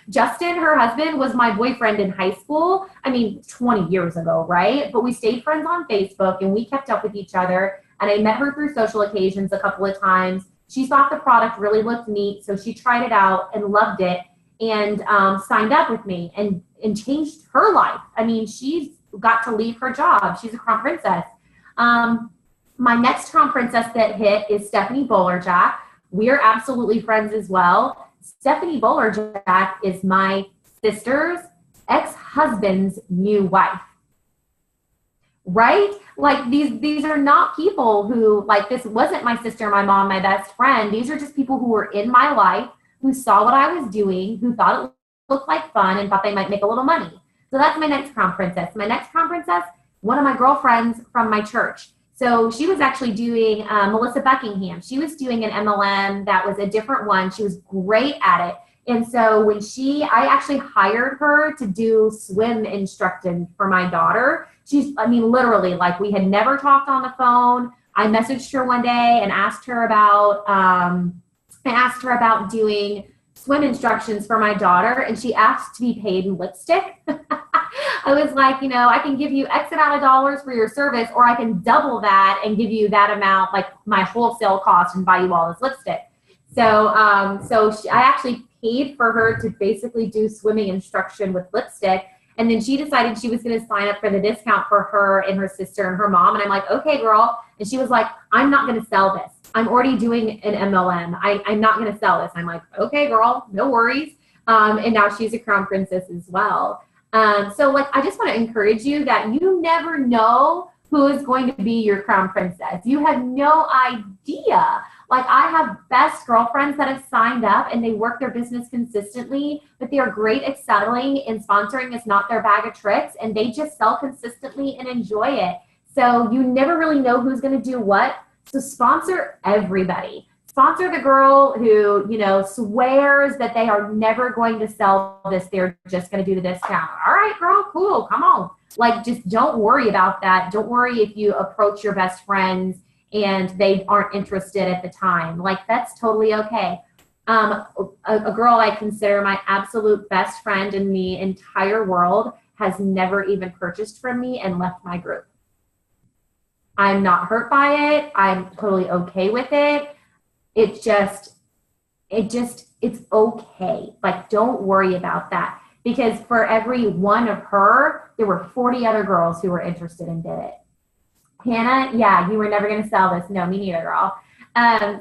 Justin, her husband, was my boyfriend in high school. 20 years ago, right? But we stayed friends on Facebook, and we kept up with each other. And I met her through social occasions a couple of times. She thought the product really looked neat, so she tried it out and loved it, and signed up with me and changed her life. She's got to leave her job. She's a crown princess. My next crown princess that hit is Stephanie Bowlerjack. We're absolutely friends as well. Stephanie Bowlerjack is my sister's ex-husband's new wife. Right? Like, these are not people who, like, this wasn't my sister, my mom, my best friend. These are just people who were in my life, who saw what I was doing, who thought it looked like fun and thought they might make a little money. So that's my next crown princess. My next crown princess, one of my girlfriends from my church. So she was actually doing Melissa Buckingham. She was doing an MLM that was a different one. She was great at it. And so when I actually hired her to do swim instruction for my daughter. Literally, like, we had never talked on the phone. I messaged her one day and asked her about doing swim instructions for my daughter, and she asked to be paid in lipstick. I was like, I can give you X amount of dollars for your service, or I can double that and give you that amount, like my wholesale cost, and buy you all this lipstick. So, I actually paid for her to basically do swimming instruction with lipstick. And then she decided she was going to sign up for the discount for her and her sister and her mom. And I'm like, okay, girl. And she was like, I'm not going to sell this. I'm already doing an MLM. I'm not going to sell this. I'm like, okay, girl, no worries. And now she's a crown princess as well. So I just want to encourage you that you never know who is going to be your crown princess. You have no idea. Like, I have best girlfriends that have signed up and they work their business consistently, but they are great at selling, and sponsoring is not their bag of tricks, and they just sell consistently and enjoy it. So you never really know who's going to do what. So sponsor everybody. Sponsor the girl who, swears that they are never going to sell this. They're just going to do the discount. All right, girl, cool. Come on. Like, just don't worry about that. Don't worry if you approach your best friends and they aren't interested at the time. Like, that's totally okay. A girl I consider my absolute best friend in the entire world has never even purchased from me and left my group. I'm not hurt by it. I'm totally okay with it. It's okay. Like, don't worry about that, because for every one of her, there were 40 other girls who were interested and did it. Hannah, yeah, you were never going to sell this. No, me neither, girl.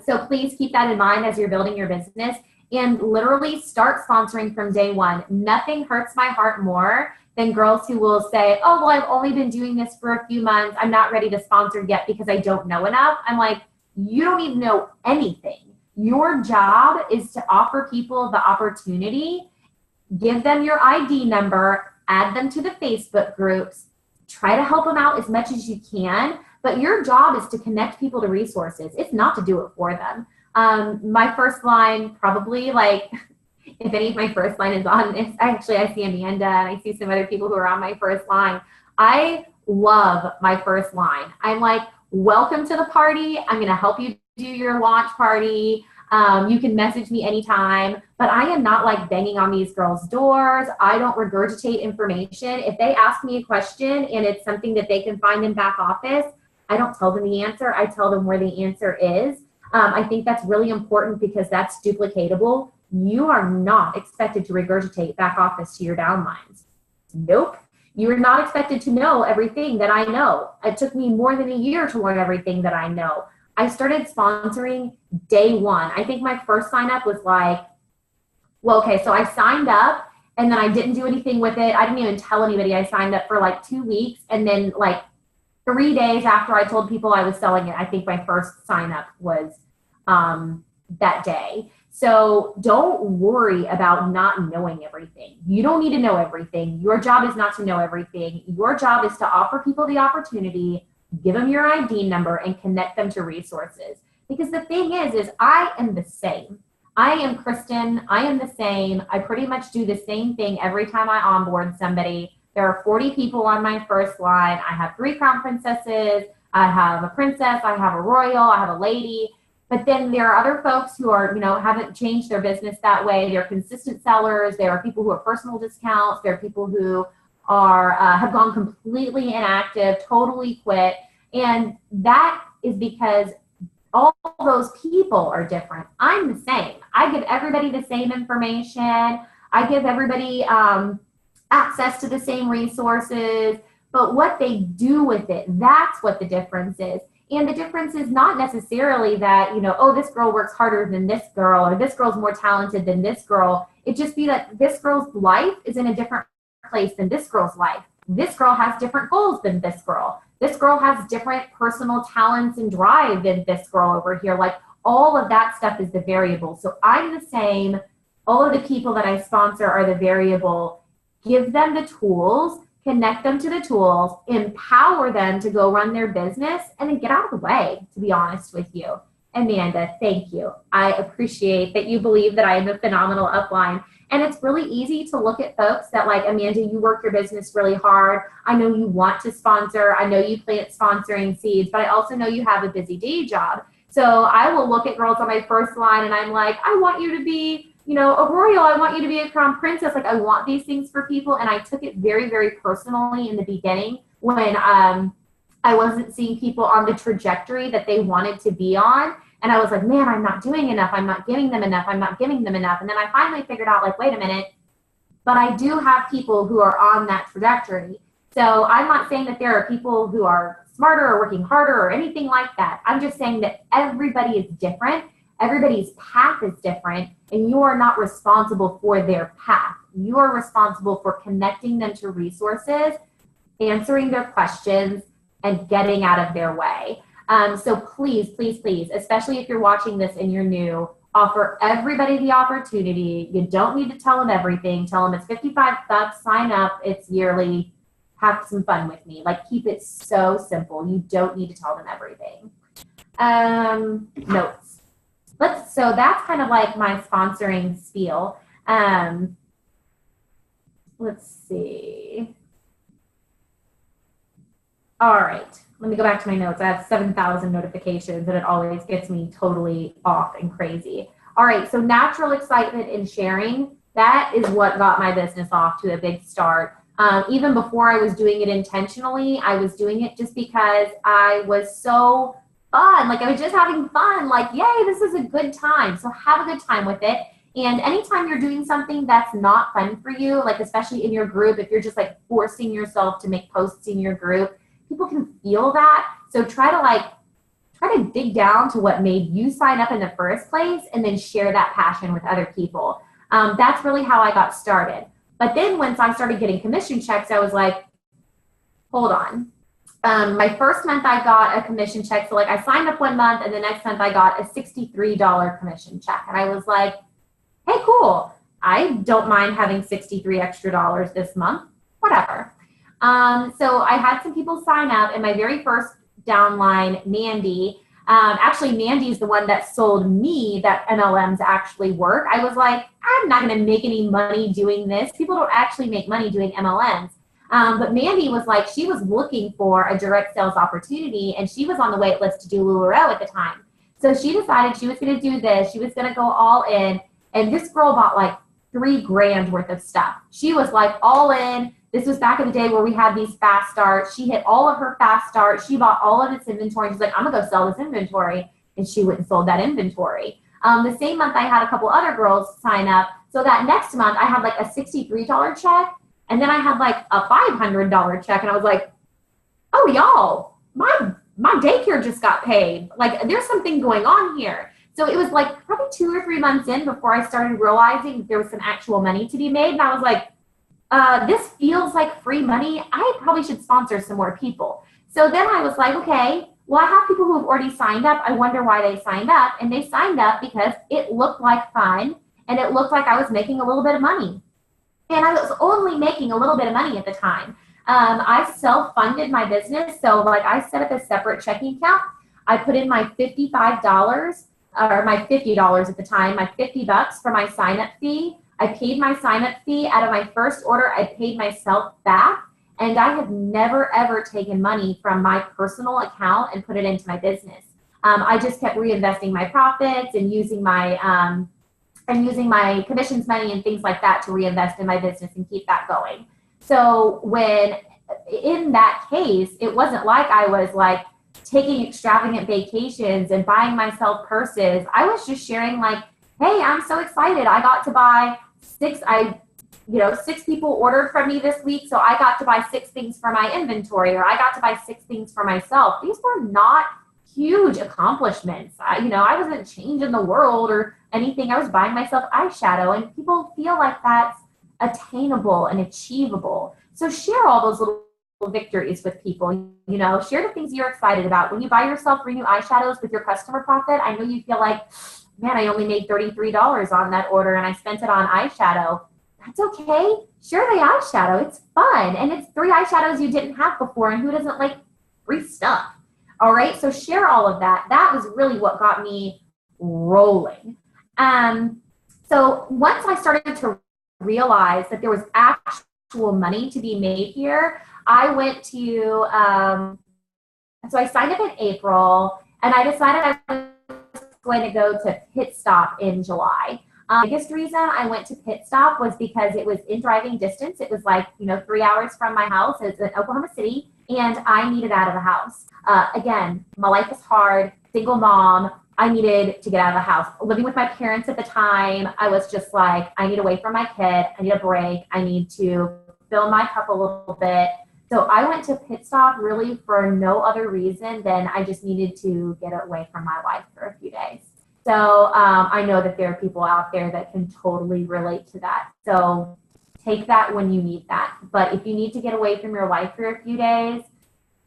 So please keep that in mind as you're building your business, and literally start sponsoring from day one. Nothing hurts my heart more than girls who will say, oh, well, I've only been doing this for a few months. I'm not ready to sponsor yet because I don't know enough. I'm like, you don't even know anything. Your job is to offer people the opportunity, give them your ID number, add them to the Facebook groups, try to help them out as much as you can. But your job is to connect people to resources. It's not to do it for them. My first line, probably, like, if any of my first line is on this, I see Amanda and I see some other people who are on my first line. I love my first line. I'm like, welcome to the party. I'm going to help you do your launch party. You can message me anytime, but I am not like banging on these girls' doors. I don't regurgitate information. If they ask me a question and it's something that they can find in back office, I don't tell them the answer. I tell them where the answer is. I think that's really important because that's duplicatable. You are not expected to regurgitate back office to your downlines. Nope. You are not expected to know everything that I know. It took me more than a year to learn everything that I know. I started sponsoring day one. I think my first sign up was like, well, okay, so I signed up and then I didn't do anything with it. I didn't even tell anybody. I signed up for like 2 weeks, and then like 3 days after I told people I was selling it, I think my first sign up was that day. So don't worry about not knowing everything. You don't need to know everything. Your job is not to know everything. Your job is to offer people the opportunity, give them your ID number, and connect them to resources. Because the thing is I am the same. I am Kristen. I am the same. I pretty much do the same thing every time I onboard somebody. There are 40 people on my first line. I have 3 crown princesses. I have a princess. I have a royal. I have a lady. But then there are other folks who are, haven't changed their business that way. They're consistent sellers. There are people who are personal discounts. There are people who are have gone completely inactive, totally quit. And that is because all those people are different. I'm the same. I give everybody the same information. I give everybody access to the same resources. But what they do with it, that's what the difference is. And the difference is not necessarily that, oh, this girl works harder than this girl, or this girl's more talented than this girl. It just be that this girl's life is in a different place than this girl's life. This girl has different goals than this girl. This girl has different personal talents and drive than this girl over here. Like, all of that stuff is the variable. So I'm the same. All of the people that I sponsor are the variable. give them the tools, connect them to the tools, empower them to go run their business, and then get out of the way, to be honest with you. Amanda, thank you. I appreciate that you believe that I am a phenomenal upline. And it's really easy to look at folks that like, Amanda, you work your business really hard. I know you want to sponsor. I know you plant sponsoring seeds, but I also know you have a busy day job. So I will look at girls on my first line and I'm like, I want you to be, you know, a royal. I want you to be a crown princess. Like I want these things for people. And I took it very, very personally in the beginning when I wasn't seeing people on the trajectory that they wanted to be on. And I was like, man, I'm not doing enough. I'm not giving them enough. I'm not giving them enough. And then I finally figured out like, wait a minute, but I do have people who are on that trajectory. So I'm not saying that there are people who are smarter or working harder or anything like that. I'm just saying that everybody is different. Everybody's path is different, and you are not responsible for their path. You are responsible for connecting them to resources, answering their questions, and getting out of their way. So please, please, please, especially if you're watching this and you're new, offer everybody the opportunity. You don't need to tell them everything. Tell them it's $55, sign up, it's yearly, have some fun with me. Like keep it so simple. You don't need to tell them everything. Notes. So that's kind of like my sponsoring spiel. Let's see. All right. Let me go back to my notes. I have 7,000 notifications and it always gets me totally off and crazy. All right, so natural excitement in sharing, that is what got my business off to a big start. Even before I was doing it intentionally, I was doing it just because I was so fun. Like I was just having fun, like, yay, this is a good time. So have a good time with it. And anytime you're doing something that's not fun for you, like especially in your group, if you're just like forcing yourself to make posts in your group, people can feel that. So try to dig down to what made you sign up in the first place and then share that passion with other people. That's really how I got started. But then once I started getting commission checks, I was like, hold on. My first month I got a commission check. So like I signed up one month and the next month I got a $63 commission check. And I was like, hey, cool. I don't mind having $63 extra this month, whatever. So I had some people sign up, and my very first downline, Mandy, actually Mandy is the one that sold me that MLMs actually work. I was like, I'm not going to make any money doing this. People don't actually make money doing MLMs. But Mandy was like, she was looking for a direct sales opportunity, and she was on the wait list to do LuLaRoe at the time. So she decided she was going to do this. She was going to go all in, and this girl bought like $3,000 worth of stuff. She was like all in. This was back in the day where we had these fast starts. She hit all of her fast starts. She bought all of this inventory. She's like, I'm going to go sell this inventory. And she went and sold that inventory. The same month, I had a couple other girls sign up. So that next month, I had like a $63 check. And then I had like a $500 check. And I was like, oh, y'all, my daycare just got paid. Like, there's something going on here. So it was like probably 2 or 3 months in before I started realizing there was some actual money to be made. And I was like, this feels like free money. I probably should sponsor some more people. So then I was like, okay, well, I have people who have already signed up. I wonder why they signed up. And they signed up because it looked like fun and it looked like I was making a little bit of money. And I was only making a little bit of money at the time. I self-funded my business. So like I set up a separate checking account. I put in my $55 or my $50 at the time, my $50 for my sign-up fee. I paid my sign-up fee. Out of my first order, I paid myself back. And I have never, ever taken money from my personal account and put it into my business. I just kept reinvesting my profits and using my commissions money and things like that to reinvest in my business and keep that going. So when in that case, it wasn't like I was like taking extravagant vacations and buying myself purses. I was just sharing like, hey, I'm so excited. I got to buy 6 people ordered from me this week, so I got to buy 6 things for my inventory, or I got to buy 6 things for myself. These were not huge accomplishments. I wasn't changing the world or anything. I was buying myself eyeshadow, and people feel like that's attainable and achievable. So share all those little victories with people. Share the things you're excited about. When you buy yourself Renew eyeshadows with your customer profit, I know you feel like, man, I only made $33 on that order and I spent it on eyeshadow. that's okay. Share the eyeshadow. It's fun. And it's 3 eyeshadows you didn't have before. And who doesn't like free stuff? All right. So share all of that. That was really what got me rolling. So once I started to realize that there was actual money to be made here, I went to, so I signed up in April, and I decided I was going to go to Pit Stop in July. The biggest reason I went to Pit Stop was because it was in driving distance. It was like, 3 hours from my house. It's in Oklahoma City, and I needed out of the house. Again, my life is hard, single mom. I needed to get out of the house. Living with my parents at the time, I was just like, I need away from my kid. I need a break. I need to fill my cup a little bit. So I went to Pit Stop really for no other reason than I just needed to get away from my wife for a few days. So I know that there are people out there that can totally relate to that. So take that when you need that. But if you need to get away from your wife for a few days,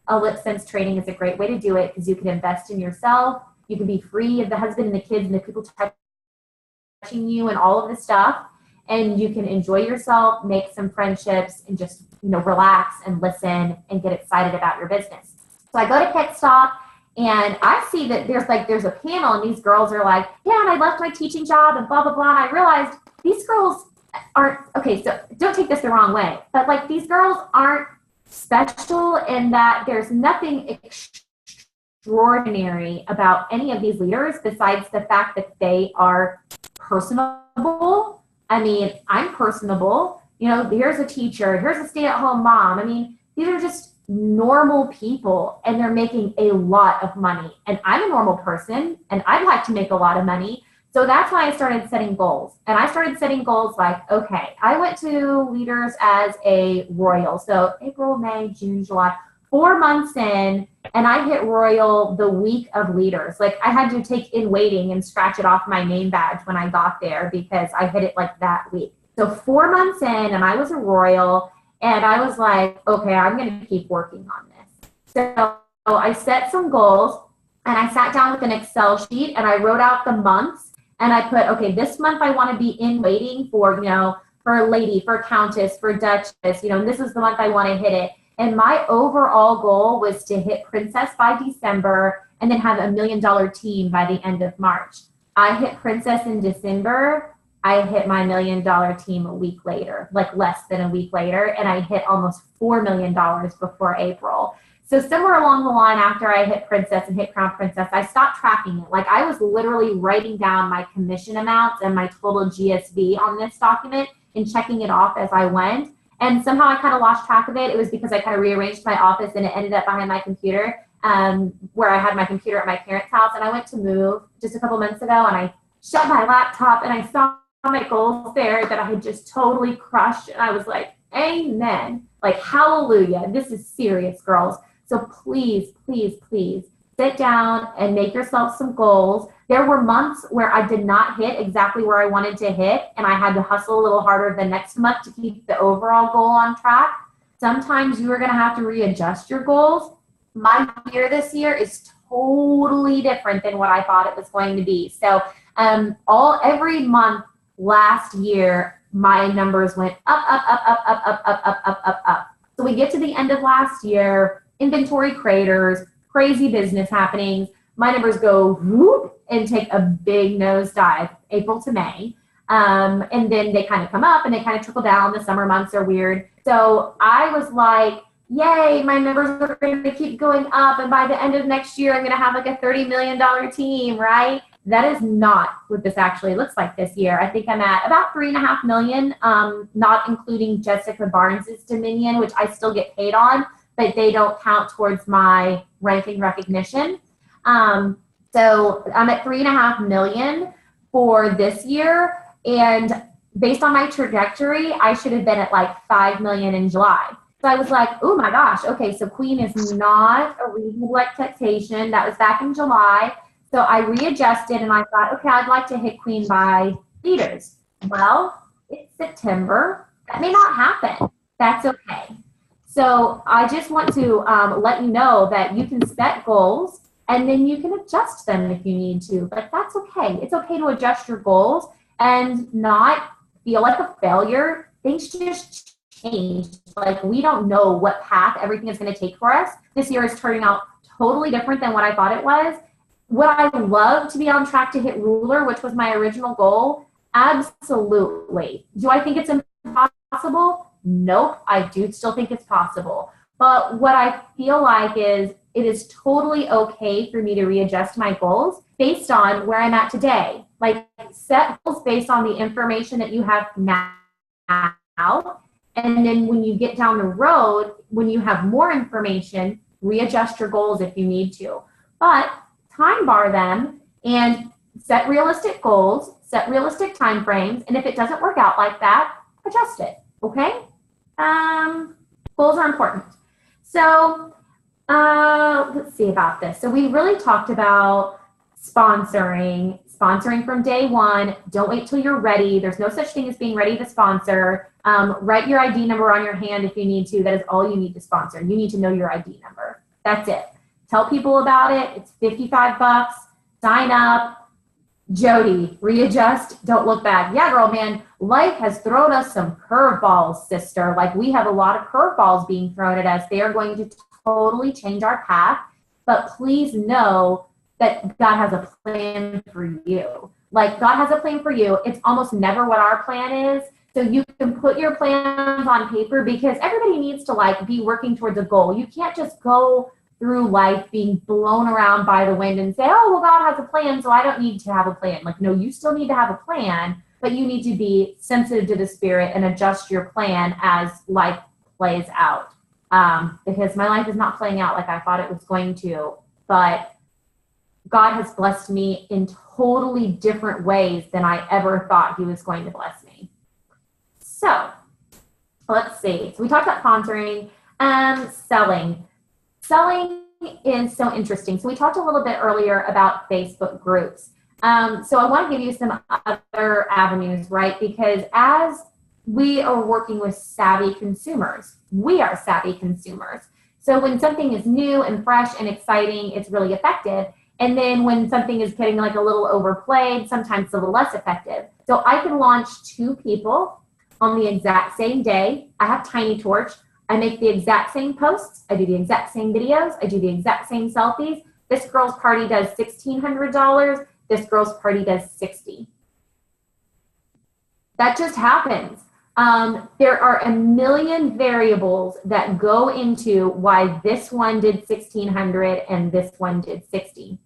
a LipSense training is a great way to do it, because you can invest in yourself. You can be free of the husband and the kids and the people touching you and all of the stuff. And you can enjoy yourself, make some friendships, and just, relax and listen and get excited about your business. So I go to Pit Stop, and I see that there's a panel, and these girls are like, yeah, and I left my teaching job and blah, blah, blah. And I realized these girls aren't, okay, so don't take this the wrong way, but like these girls aren't special in that there's nothing extraordinary about any of these leaders besides the fact that they are personable. I mean, I'm personable. Here's a teacher, here's a stay-at-home mom. I mean, these are just normal people, and they're making a lot of money. And I'm a normal person, and I'd like to make a lot of money. So that's why I started setting goals. And I started setting goals like, okay, I went to Leaders as a Royal. So April, May, June, July, 4 months in, and I hit Royal the week of Leaders. Like, I had to take in waiting and scratch it off my name badge when I got there because I hit it like that week. So 4 months in, and I was a Royal, and I was like, okay, I'm going to keep working on this. So I set some goals, and I sat down with an Excel sheet, and I wrote out the months, and I put, okay, this month I want to be in waiting for, for a lady, for a countess, for a duchess, and this is the month I want to hit it. And my overall goal was to hit Princess by December and then have $1 million team by the end of March. I hit Princess in December. I hit my $1 million team a week later, like less than a week later, and I hit almost $4 million before April. So somewhere along the line after I hit Princess and hit Crown Princess, I stopped tracking it. Like, I was literally writing down my commission amounts and my total GSV on this document and checking it off as I went. And somehow I kind of lost track of it. It was because I kind of rearranged my office, and it ended up behind my computer, where I had my computer at my parents' house. And I went to move just a couple months ago, and I shut my laptop, and I saw my goals there that I had just totally crushed. And I was like, amen. Like, hallelujah. This is serious, girls. So please, please, please sit down and make yourself some goals. There were months where I did not hit exactly where I wanted to hit, and I had to hustle a little harder the next month to keep the overall goal on track. Sometimes you are going to have to readjust your goals. My year this year is totally different than what I thought it was going to be. So every month last year, my numbers went up, up, up, up, up, up, up, up, up, up, up. So we get to the end of last year, inventory craters, crazy business happenings. My numbers go whoop and take a big nosedive, April to May. And then they kind of come up and they kind of trickle down. The summer months are weird. So I was like, yay, my numbers are going to keep going up. And by the end of next year, I'm going to have like a $30 million team, right? That is not what this actually looks like this year. I think I'm at about $3.5 million, not including Jessica Barnes's Dominion, which I still get paid on, but they don't count towards my ranking recognition. So I'm at $3.5 million for this year. And based on my trajectory, I should have been at like $5 million in July. So I was like, oh my gosh, okay, so Queen is not a reasonable expectation. That was back in July. So I readjusted and I thought, okay, I'd like to hit Queen by Leaders. Well, it's September. That may not happen. That's okay. So I just want to let you know that you can set goals and then you can adjust them if you need to. But that's okay. It's okay to adjust your goals and not feel like a failure things just change. Like, we don't know what path everything is going to take for us. This year is turning out totally different than what I thought it was. Would I love to be on track to hit ruler, which was my original goal? Absolutely. Do I think it's impossible? Nope. I do still think it's possible. But what I feel like is it is totally okay for me to readjust my goals based on where I'm at today. Like, set goals based on the information that you have now. And then when you get down the road, when you have more information, readjust your goals if you need to. But time bar them and set realistic goals, set realistic time frames, and if it doesn't work out like that, adjust it, okay? Goals are important. So let's see about this. So we really talked about sponsoring from day one. Don't wait till you're ready. There's no such thing as being ready to sponsor. Write your ID number on your hand if you need to. That is all you need to sponsor. You need to know your ID number. That's it. Tell people about it. It's $55. Sign up. Jody, readjust. Don't look back. Yeah, girl, man, life has thrown us some curveballs, sister. Like, we have a lot of curveballs being thrown at us. They are going to totally change our path. But please know that God has a plan for you. Like, God has a plan for you. It's almost never what our plan is. So you can put your plans on paper, because everybody needs to, like, be working towards a goal. You can't just go through life being blown around by the wind and say, oh, well, God has a plan, so I don't need to have a plan. Like, no, you still need to have a plan, but you need to be sensitive to the Spirit and adjust your plan as life plays out. Because my life is not playing out like I thought it was going to, but God has blessed me in totally different ways than I ever thought he was going to bless me. So let's see. So we talked about sponsoring, selling. Selling is so interesting. So we talked a little bit earlier about Facebook groups. So I want to give you some other avenues, right? Because as we are working with savvy consumers, we are savvy consumers. So when something is new and fresh and exciting, it's really effective. And then when something is getting like a little overplayed, sometimes it's a little less effective. So I can launch 2 people on the exact same day. I have Tiny Torch. I make the exact same posts. I do the exact same videos. I do the exact same selfies. This girl's party does $1,600. This girl's party does $60. That just happens. There are a million variables that go into why this one did $1,600 and this one did $60.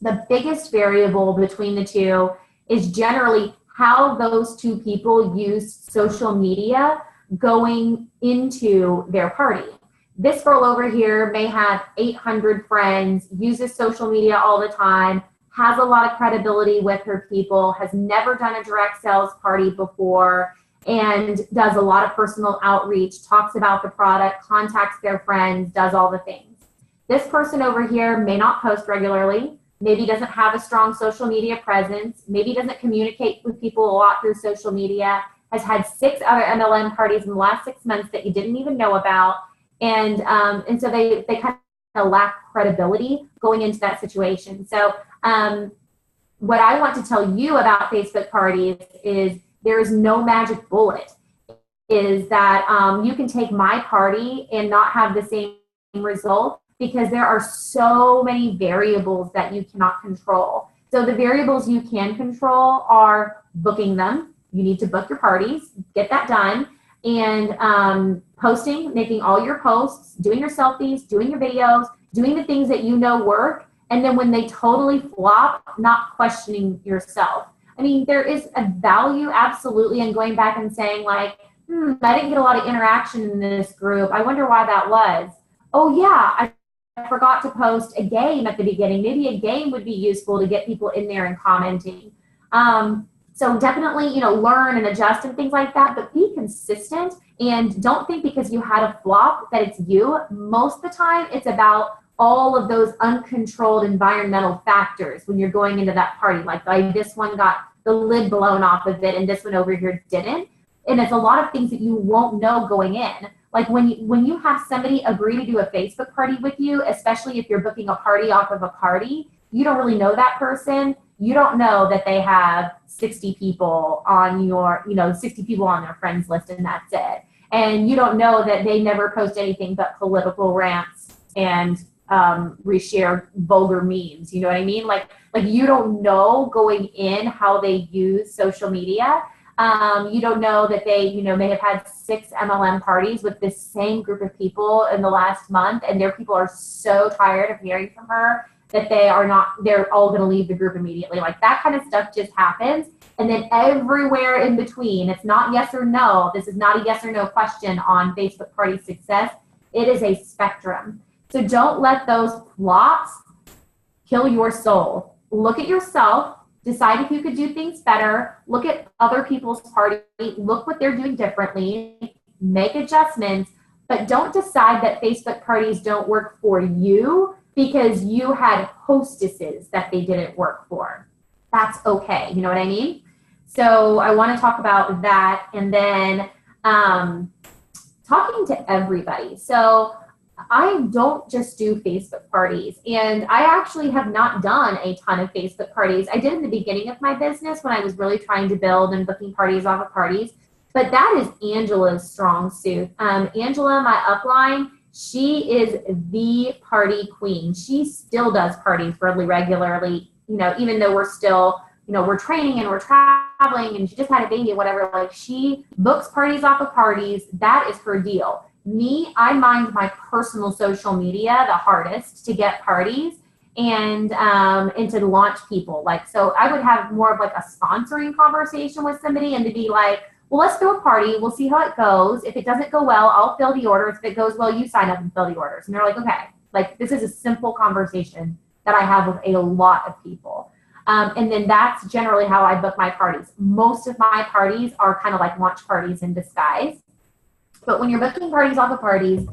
The biggest variable between the two is generally how those 2 people use social media going into their party. This girl over here may have 800 friends, uses social media all the time, has a lot of credibility with her people, has never done a direct sales party before, and does a lot of personal outreach, talks about the product, contacts their friends, does all the things. This person over here may not post regularly, maybe doesn't have a strong social media presence, maybe doesn't communicate with people a lot through social media, has had 6 other MLM parties in the last 6 months that you didn't even know about. And so they kind of lack credibility going into that situation. So what I want to tell you about Facebook parties is there is no magic bullet. Is that you can take my party and not have the same result, because there are so many variables that you cannot control. So the variables you can control are booking them. You need to book your parties, get that done, and posting, making all your posts, doing your selfies, doing your videos, doing the things that you know work, and then when they totally flop, not questioning yourself. I mean, there is a value absolutely in going back and saying like, I didn't get a lot of interaction in this group. I wonder why that was. Oh yeah, I forgot to post a game at the beginning. Maybe a game would be useful to get people in there and commenting. So definitely, learn and adjust and things like that, but be consistent, and don't think because you had a flop that it's you. Most of the time, it's about all of those uncontrolled environmental factors when you're going into that party. Like this one got the lid blown off of it and this one over here didn't. And it's a lot of things that you won't know going in. Like when you have somebody agree to do a Facebook party with you, especially if you're booking a party off of a party, you don't really know that person. you don't know that they have 60 people on your, 60 people on their friends list and that's it. And you don't know that they never post anything but political rants and reshare vulgar memes. You know what I mean? Like you don't know going in how they use social media. You don't know that they, may have had 6 MLM parties with this same group of people in the last month, and their people are so tired of hearing from her that they're all going to leave the group immediately. Like that kind of stuff just happens. And then everywhere in between, it's not yes or no. This is not a yes or no question on Facebook party success. It is a spectrum. So don't let those flops kill your soul. Look at yourself. Decide if you could do things better. Look at other people's party. Look what they're doing differently. Make adjustments. But don't decide that Facebook parties don't work for you because you had hostesses that they didn't work for. That's okay. You know what I mean? So I want to talk about that. And then talking to everybody. So I don't just do Facebook parties, and I actually have not done a ton of Facebook parties. I did in the beginning of my business when I was really trying to build and booking parties off of parties, but that is Angela's strong suit. Angela, my upline, she is the party queen. She still does parties really regularly, even though we're still, we're training and we're traveling and she just had a baby or whatever. Like she books parties off of parties. That is her deal. Me, I mind my personal social media the hardest to get parties and to launch people. Like, so I would have more of like a sponsoring conversation with somebody and to be like, well, let's throw a party. We'll see how it goes. If it doesn't go well, I'll fill the orders. If it goes well, you sign up and fill the orders. And they're like, okay, like this is a simple conversation that I have with a lot of people. And then that's generally how I book my parties. Most of my parties are kind of like launch parties in disguise. But when you're booking parties off of parties,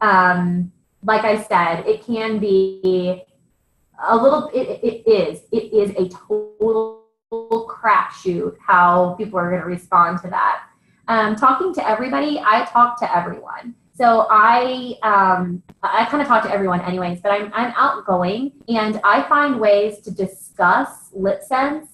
like I said, it can be a little, it is a total crapshoot how people are going to respond to that. Talking to everybody, I talk to everyone. So I kind of talk to everyone anyways, but I'm outgoing and I find ways to discuss LipSense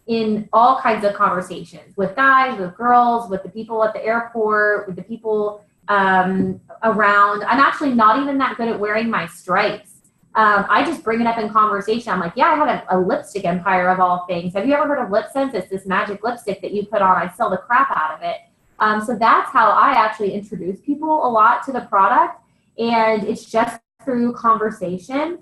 in all kinds of conversations with guys, with girls, with the people at the airport, with the people around. I'm actually not even that good at wearing my stripes. I just bring it up in conversation. I'm like, yeah, I have a lipstick empire of all things. Have you ever heard of LipSense? It's this magic lipstick that you put on. I sell the crap out of it. So that's how I actually introduce people a lot to the product. And it's just through conversation.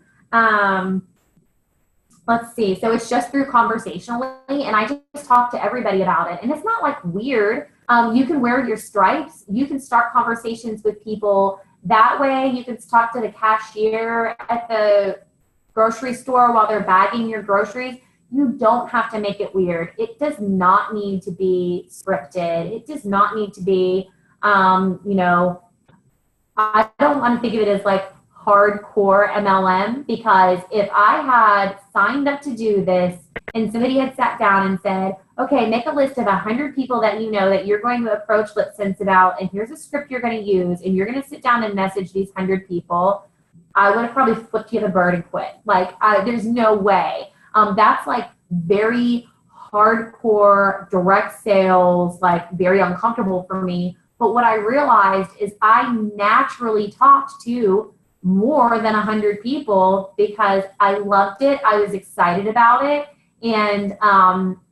Let's see. So it's just through conversationally, and I just talk to everybody about it. And it's not like weird. You can wear your stripes. You can start conversations with people that way. You can talk to the cashier at the grocery store while they're bagging your groceries. You don't have to make it weird. It does not need to be scripted. It does not need to be, I don't want to think of it as like hardcore MLM, because if I had signed up to do this and somebody had sat down and said, okay, make a list of 100 people that you know that you're going to approach LipSense about, and here's a script you're going to use, and you're going to sit down and message these 100 people, I would have probably flipped you the bird and quit. Like, there's no way. That's like very hardcore direct sales, like very uncomfortable for me. But what I realized is I naturally talked to more than 100 people because I loved it. I was excited about it. And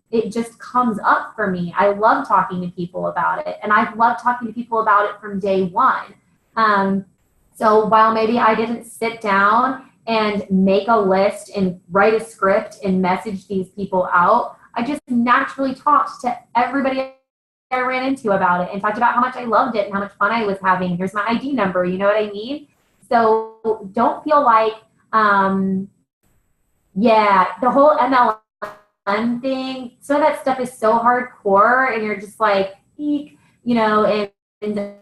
it just comes up for me. I love talking to people about it. And I've loved talking to people about it from day one. So while maybe I didn't sit down and make a list and write a script and message these people out, I just naturally talked to everybody I ran into about it and talked about how much I loved it and how much fun I was having. Here's my ID number. You know what I mean? So don't feel like, the whole MLM thing, some of that stuff is so hardcore and you're just like, eek, and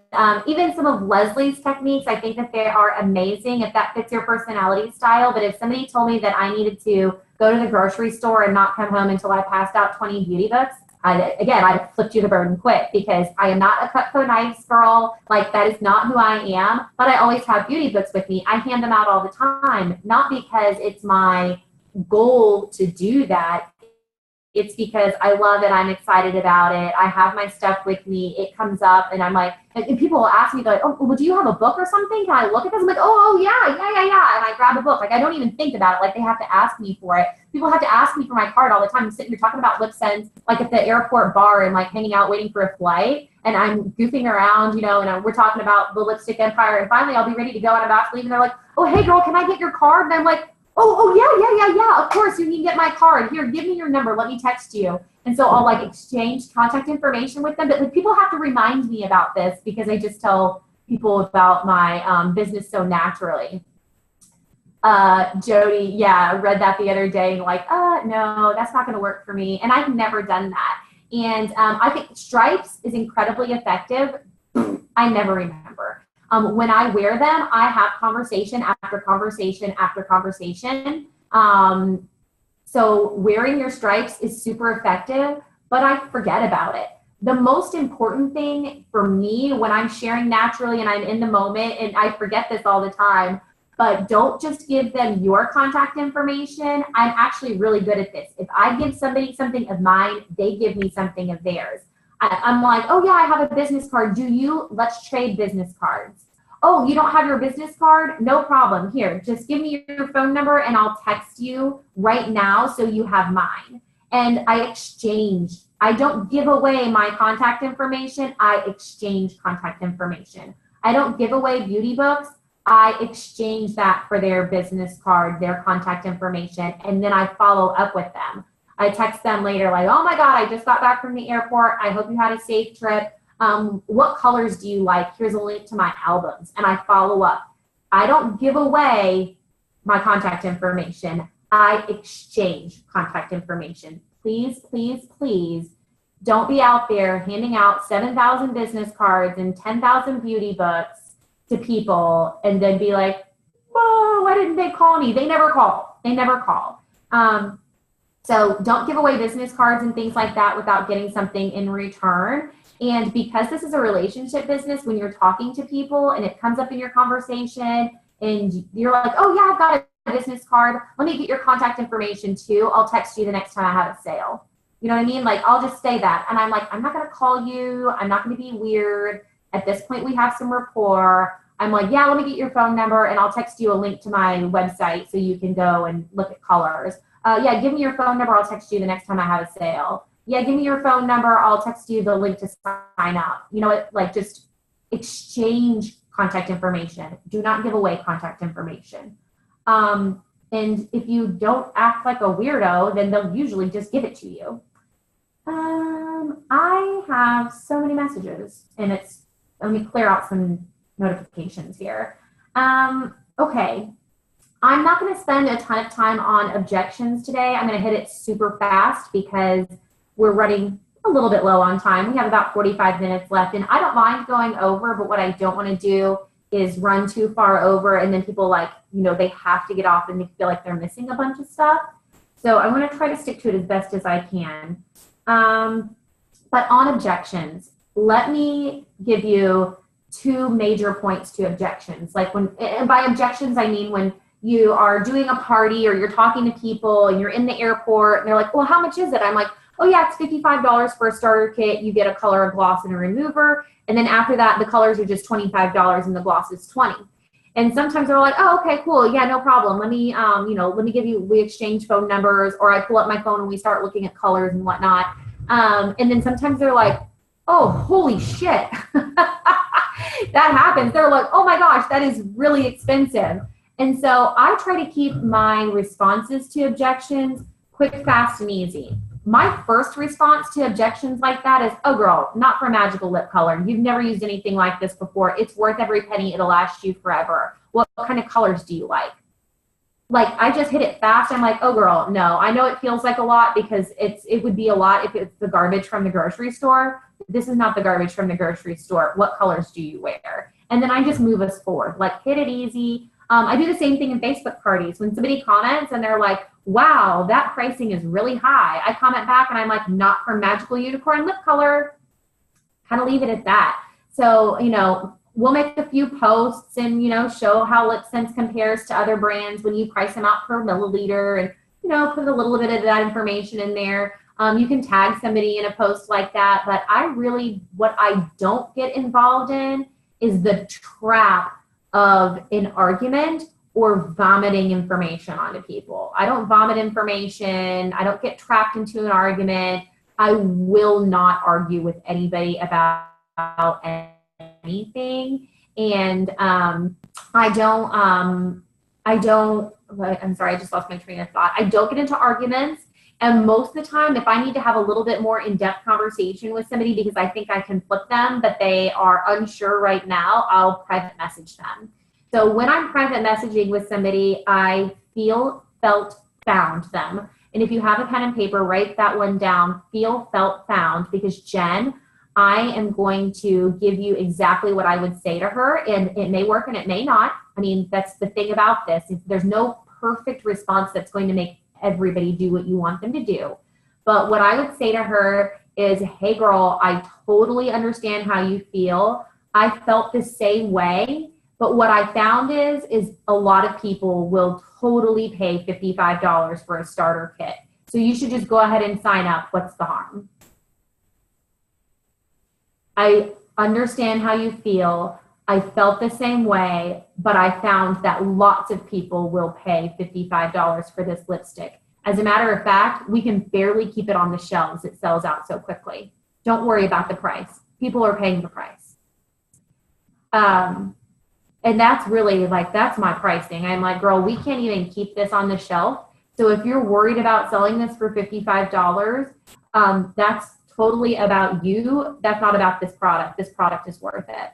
even some of Leslie's techniques, I think that they are amazing if that fits your personality style. But if somebody told me that I needed to go to the grocery store and not come home until I passed out 20 beauty books, I'd have flipped you the bird and quit, because I am not a Cutco Knives girl. Like, that is not who I am. But I always have beauty books with me. I hand them out all the time, not because it's my goal to do that, it's because I love it. I'm excited about it. I have my stuff with me. It comes up and I'm like, and people will ask me, like, oh, well, do you have a book or something? Can I look at this? I'm like, oh, yeah. And I grab a book. Like, I don't even think about it. Like, they have to ask me for it. People have to ask me for my card all the time. I'm sitting here talking about LipSense, like at the airport bar and like hanging out waiting for a flight. And I'm goofing around, you know, and we're talking about the lipstick empire. And finally I'll be ready to go and I'm about to leave. And they're like, oh, hey girl, can I get your card? And I'm like, oh, yeah. Of course, you can get my card. Here, give me your number. Let me text you. And so I'll like exchange contact information with them. But like, people have to remind me about this because I just tell people about my business so naturally. Jody, yeah, I read that the other day and like, no, that's not going to work for me. And I've never done that. And I think Stripes is incredibly effective. I never remember. When I wear them, I have conversation after conversation after conversation. So wearing your stripes is super effective, but I forget about it. The most important thing for me when I'm sharing naturally and I'm in the moment, and I forget this all the time, but don't just give them your contact information. I'm actually really good at this. If I give somebody something of mine, they give me something of theirs. I'm like, oh yeah, I have a business card. Do you? Let's trade business cards. Oh, you don't have your business card? No problem. Here, just give me your phone number and I'll text you right now so you have mine. And I exchange. I don't give away my contact information. I exchange contact information. I don't give away beauty books. I exchange that for their business card, their contact information, and then I follow up with them. I text them later like, oh my God, I just got back from the airport. I hope you had a safe trip. What colors do you like? Here's a link to my albums. And I follow up. I don't give away my contact information. I exchange contact information. Please, please, please don't be out there handing out 7,000 business cards and 10,000 beauty books to people and then be like, oh, why didn't they call me? They never call. They never call. So don't give away business cards and things like that without getting something in return. And because this is a relationship business, when you're talking to people and it comes up in your conversation and you're like, oh yeah, I've got a business card. Let me get your contact information too. I'll text you the next time I have a sale. You know what I mean? Like, I'll just say that. And I'm like, I'm not going to call you. I'm not going to be weird. At this point, we have some rapport. I'm like, yeah, let me get your phone number and I'll text you a link to my website so you can go and look at colors. Yeah, give me your phone number. I'll text you the next time I have a sale. Yeah, give me your phone number. I'll text you the link to sign up. You know, like just exchange contact information. Do not give away contact information. And if you don't act like a weirdo, then they'll usually just give it to you. I have so many messages and let me clear out some notifications here. Okay. I'm not going to spend a ton of time on objections today. I'm going to hit it super fast because we're running a little bit low on time. We have about 45 minutes left, and I don't mind going over, but what I don't want to do is run too far over, and then people like, you know, they have to get off and they feel like they're missing a bunch of stuff. So I want to try to stick to it as best as I can. But on objections, let me give you two major points to objections. Like and by objections, I mean when you are doing a party or you're talking to people and you're in the airport and they're like, well, how much is it? I'm like, oh yeah, it's $55 for a starter kit. You get a color, a gloss, and a remover. And then after that, the colors are just $25 and the gloss is $20. And sometimes they're like, oh, okay, cool. Yeah, no problem. Let me, we exchange phone numbers, or I pull up my phone and we start looking at colors and whatnot. And then sometimes they're like, oh, holy shit. That happens. They're like, oh my gosh, that is really expensive. And so I try to keep my responses to objections quick, fast, and easy. My first response to objections like that is, oh girl, not for magical lip color. You've never used anything like this before. It's worth every penny. It'll last you forever. What kind of colors do you like? Like, I just hit it fast. I'm like, oh girl, no. I know it feels like a lot because it would be a lot if it's the garbage from the grocery store. This is not the garbage from the grocery store. What colors do you wear? And then I just move us forward. Like, hit it easy. I do the same thing in Facebook parties. When somebody comments and they're like, wow, that pricing is really high, I comment back and I'm like, not for magical unicorn lip color. Kind of leave it at that. So, you know, we'll make a few posts and, you know, show how LipSense compares to other brands when you price them out per milliliter and, you put a little bit of that information in there. You can tag somebody in a post like that, but what I don't get involved in is the trap of an argument or vomiting information onto people. I don't vomit information. I don't get trapped into an argument. I will not argue with anybody about anything. And I'm sorry, I just lost my train of thought. I don't get into arguments. And most of the time, if I need to have a little bit more in-depth conversation with somebody because I think I can flip them, but they are unsure right now, I'll private message them. So when I'm private messaging with somebody, I felt, found them. And if you have a pen and paper, write that one down, feel, felt, found, because Jen, I am going to give you exactly what I would say to her, and it may work and it may not. I mean, that's the thing about this. There's no perfect response that's going to make everybody do what you want them to do. But what I would say to her is, hey girl, I totally understand how you feel. I felt the same way, but what I found is a lot of people will totally pay $55 for a starter kit. So you should just go ahead and sign up. What's the harm? I understand how you feel. I felt the same way, but I found that lots of people will pay $55 for this lipstick. As a matter of fact, we can barely keep it on the shelves. It sells out so quickly. Don't worry about the price. People are paying the price. And that's really that's my pricing. I'm like, girl, we can't even keep this on the shelf. So if you're worried about selling this for $55, that's totally about you. That's not about this product. This product is worth it.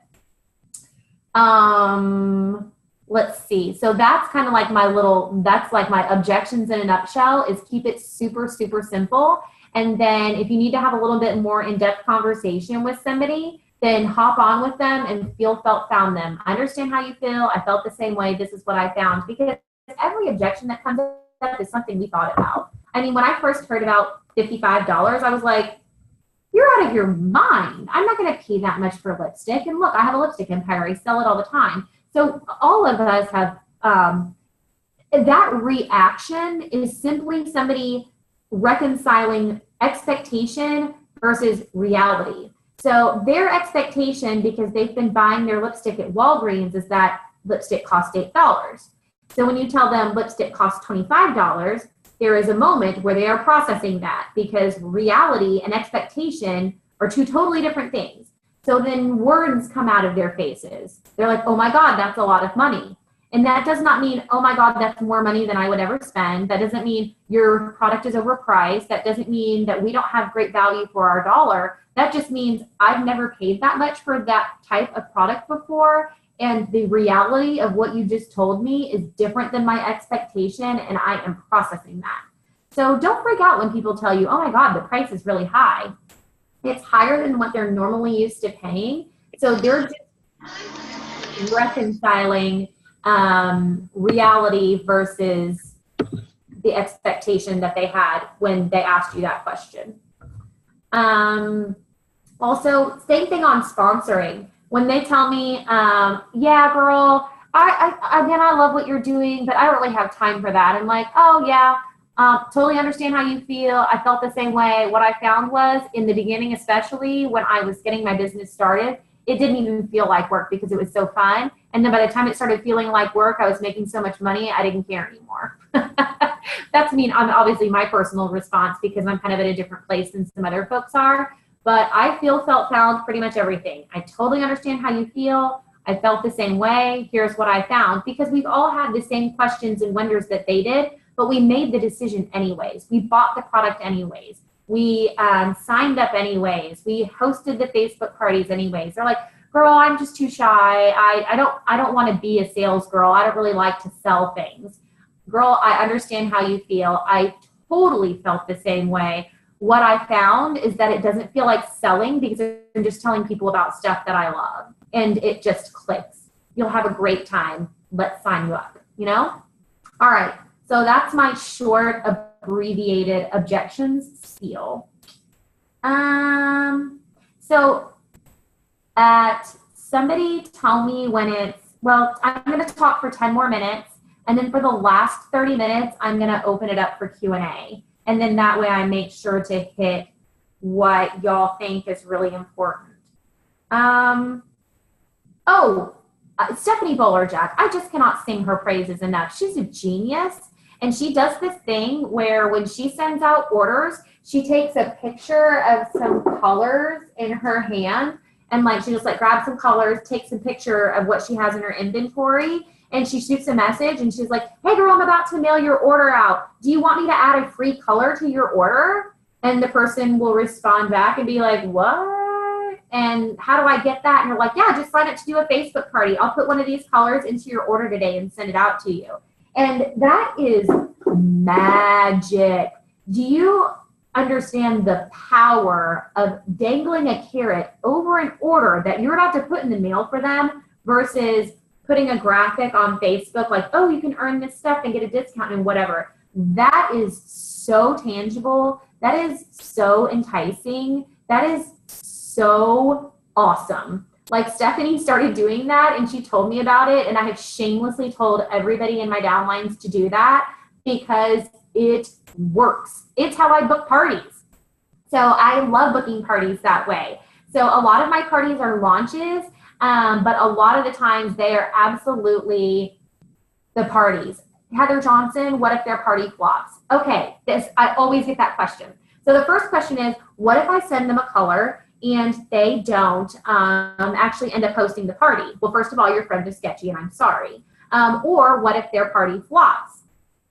Let's see. So that's kind of like my objections in a nutshell, is keep it super, super simple. And then if you need to have a little bit more in-depth conversation with somebody, then hop on with them and feel, felt, found them. I understand how you feel. I felt the same way. This is what I found. Because every objection that comes up is something we thought about. I mean, when I first heard about $55, I was like, you're out of your mind. I'm not going to pay that much for lipstick. And look, I have a lipstick empire. I sell it all the time. So all of us have that reaction is simply somebody reconciling expectation versus reality. So their expectation, because they've been buying their lipstick at Walgreens, is that lipstick costs $8. So when you tell them lipstick costs $25, there is a moment where they are processing that, because reality and expectation are two totally different things. So then words come out of their faces. They're like, oh my God, that's a lot of money. And that does not mean, oh my God, that's more money than I would ever spend. That doesn't mean your product is overpriced. That doesn't mean that we don't have great value for our dollar. That just means I've never paid that much for that type of product before. And the reality of what you just told me is different than my expectation, and I am processing that. So don't freak out when people tell you, oh my God, the price is really high. It's higher than what they're normally used to paying. So they're just reconciling reality versus the expectation that they had when they asked you that question. Also, same thing on sponsoring. When they tell me, yeah, girl, I love what you're doing, but I don't really have time for that. I'm like, oh yeah, totally understand how you feel. I felt the same way. What I found was, in the beginning, especially when I was getting my business started, it didn't even feel like work because it was so fun. And then by the time it started feeling like work, I was making so much money, I didn't care anymore. That's obviously my personal response, because I'm kind of at a different place than some other folks are. But I feel, felt, found pretty much everything. I totally understand how you feel. I felt the same way. Here's what I found. Because we've all had the same questions and wonders that they did, but we made the decision anyways. We bought the product anyways. We signed up anyways. We hosted the Facebook parties anyways. They're like, girl, I'm just too shy. I don't want to be a sales girl. I don't really like to sell things. Girl, I understand how you feel. I totally felt the same way. What I found is that it doesn't feel like selling, because I'm just telling people about stuff that I love, and it just clicks. You'll have a great time. Let's sign you up, All right. So that's my short, abbreviated objections spiel. So somebody tell me when I'm going to talk for 10 more minutes. And then for the last 30 minutes, I'm going to open it up for Q&A. And then that way I make sure to hit what y'all think is really important. Stephanie Bowler-Jack, I just cannot sing her praises enough. She's a genius. And she does this thing where when she sends out orders, she takes a picture of some colors in her hand, and like she just like grabs some colors, takes a picture of what she has in her inventory, and she shoots a message and she's like, hey girl, I'm about to mail your order out. Do you want me to add a free color to your order? And the person will respond back and be like, what? And how do I get that? And you're like, yeah, just sign up to do a Facebook party. I'll put one of these colors into your order today and send it out to you. And that is magic. Do you understand the power of dangling a carrot over an order that you're about to put in the mail for them versus putting a graphic on Facebook like, oh, you can earn this stuff and get a discount and whatever? That is so tangible. That is so enticing. That is so awesome. Like Stephanie started doing that and she told me about it, and I have shamelessly told everybody in my downlines to do that because it works. It's how I book parties. So I love booking parties that way. So a lot of my parties are launches, but a lot of the times they are absolutely the parties. Heather Johnson, what if their party flops? Okay, I always get that question. So the first question is, what if I send them a color and they don't actually end up hosting the party? Well, first of all, your friend is sketchy and I'm sorry. Or what if their party flops?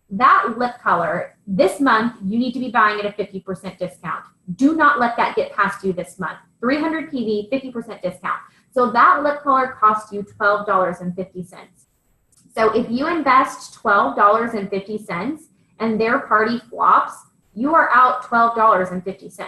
That lip color, this month, you need to be buying at a 50% discount. Do not let that get past you this month. 300 PV, 50% discount. So that lip color costs you $12.50. So if you invest $12.50 and their party flops, you are out $12.50.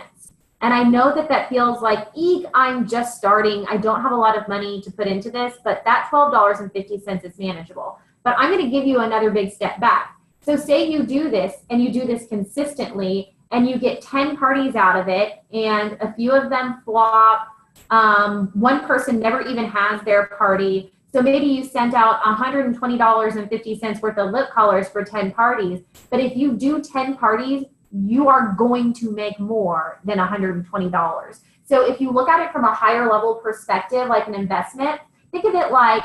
And I know that that feels like, eek, I'm just starting. I don't have a lot of money to put into this, but that $12.50 is manageable. But I'm going to give you another big step back. So say you do this and you do this consistently and you get 10 parties out of it and a few of them flop. One person never even has their party. So maybe you sent out $120.50 worth of lip colors for 10 parties. But if you do 10 parties, you are going to make more than $120. So if you look at it from a higher level perspective, like an investment, think of it like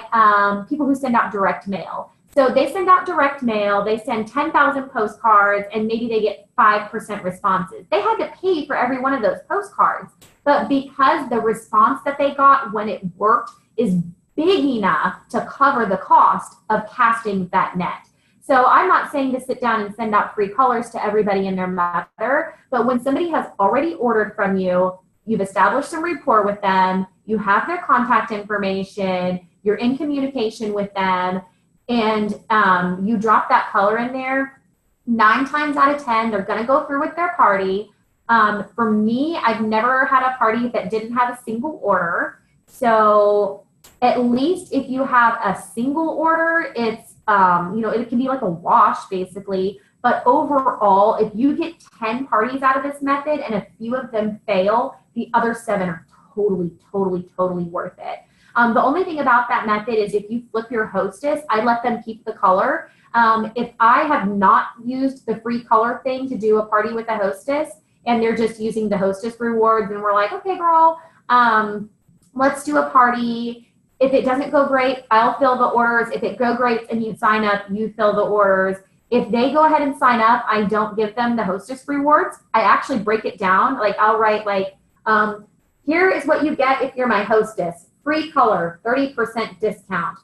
people who send out direct mail. So they send out direct mail, they send 10,000 postcards, and maybe they get 5% responses. They had to pay for every one of those postcards. But because the response that they got when it worked is big enough to cover the cost of casting that net. So I'm not saying to sit down and send out free colors to everybody and their mother, but when somebody has already ordered from you, you've established some rapport with them, you have their contact information, you're in communication with them, and you drop that color in there, 9 times out of 10, they're going to go through with their party. For me, I've never had a party that didn't have a single order. So at least if you have a single order, it's, it can be like a wash basically. But overall, if you get 10 parties out of this method and a few of them fail, the other 7 are totally worth it. The only thing about that method is if you flip your hostess, I let them keep the color. If I have not used the free color thing to do a party with a hostess and they're just using the hostess rewards and we're like, okay, girl, let's do a party. If it doesn't go great, I'll fill the orders. If it goes great and you sign up, you fill the orders. If they go ahead and sign up, I don't give them the hostess rewards. I actually break it down. Like I'll write like, here is what you get if you're my hostess. Free color, 30% discount.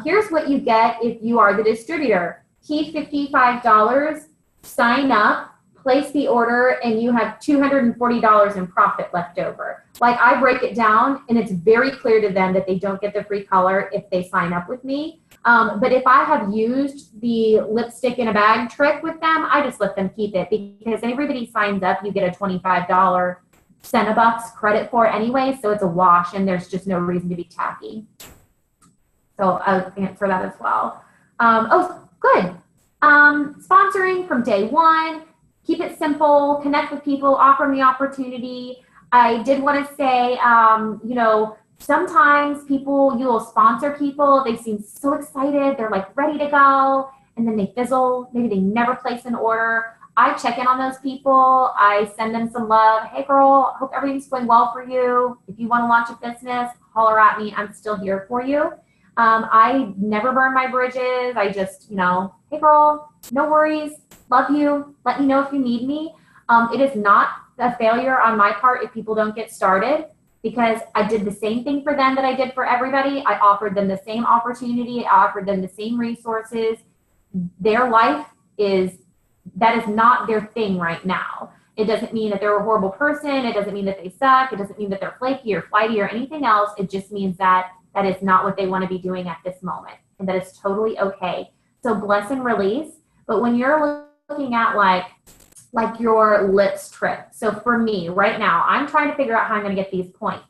Here's what you get if you are the distributor. Key $55, sign up, place the order, and you have $240 in profit left over. Like I break it down and it's very clear to them that they don't get the free color if they sign up with me. But if I have used the lipstick in a bag trick with them, I just let them keep it because everybody signs up, you get a $25 Cenabucks credit for anyway, so it's a wash and there's just no reason to be tacky. So I'll answer that as well. Good. Sponsoring from day one, keep it simple, connect with people, offer them the opportunity. I did want to say, sometimes you will sponsor people, they seem so excited, they're like ready to go, and then they fizzle. Maybe they never place an order. I check in on those people. I send them some love. Hey girl, hope everything's going well for you. If you want to launch a business, holler at me. I'm still here for you. I never burn my bridges. I just, hey girl, no worries. Love you. Let me know if you need me. It is not a failure on my part if people don't get started, because I did the same thing for them that I did for everybody. I offered them the same opportunity. I offered them the same resources. Their life that is not their thing right now. It doesn't mean that they're a horrible person. It doesn't mean that they suck. It doesn't mean that they're flaky or flighty or anything else. It just means that that is not what they want to be doing at this moment. And that is totally okay. So bless and release. But when you're looking at like your lips trip. So for me right now, I'm trying to figure out how I'm going to get these points.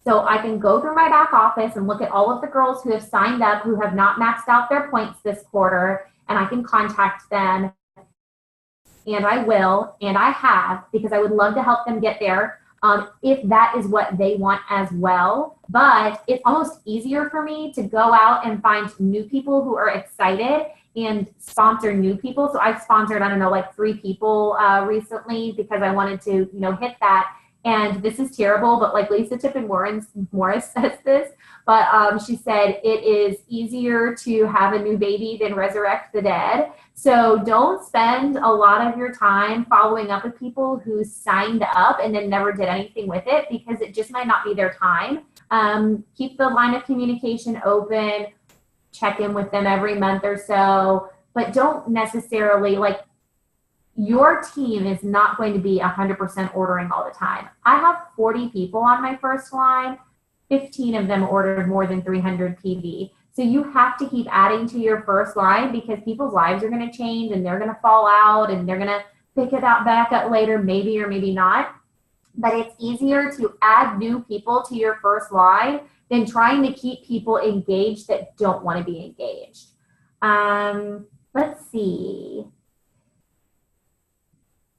So I can go through my back office and look at all of the girls who have signed up, who have not maxed out their points this quarter, and I can contact them. And I will, and I have, because I would love to help them get there if that is what they want as well. But it's almost easier for me to go out and find new people who are excited and sponsor new people. So I've sponsored, 3 people recently because I wanted to, hit that. And this is terrible, but like Lisa Tippin Morris says this, but she said it is easier to have a new baby than resurrect the dead. So don't spend a lot of your time following up with people who signed up and then never did anything with it, because it just might not be their time. Keep the line of communication open, check in with them every month or so, but don't necessarily your team is not going to be 100% ordering all the time. I have 40 people on my first line. 15 of them ordered more than 300 PV. So you have to keep adding to your first line, because people's lives are going to change and they're going to fall out and they're going to pick it out back up later, maybe or maybe not. But it's easier to add new people to your first line than trying to keep people engaged that don't want to be engaged. Let's see.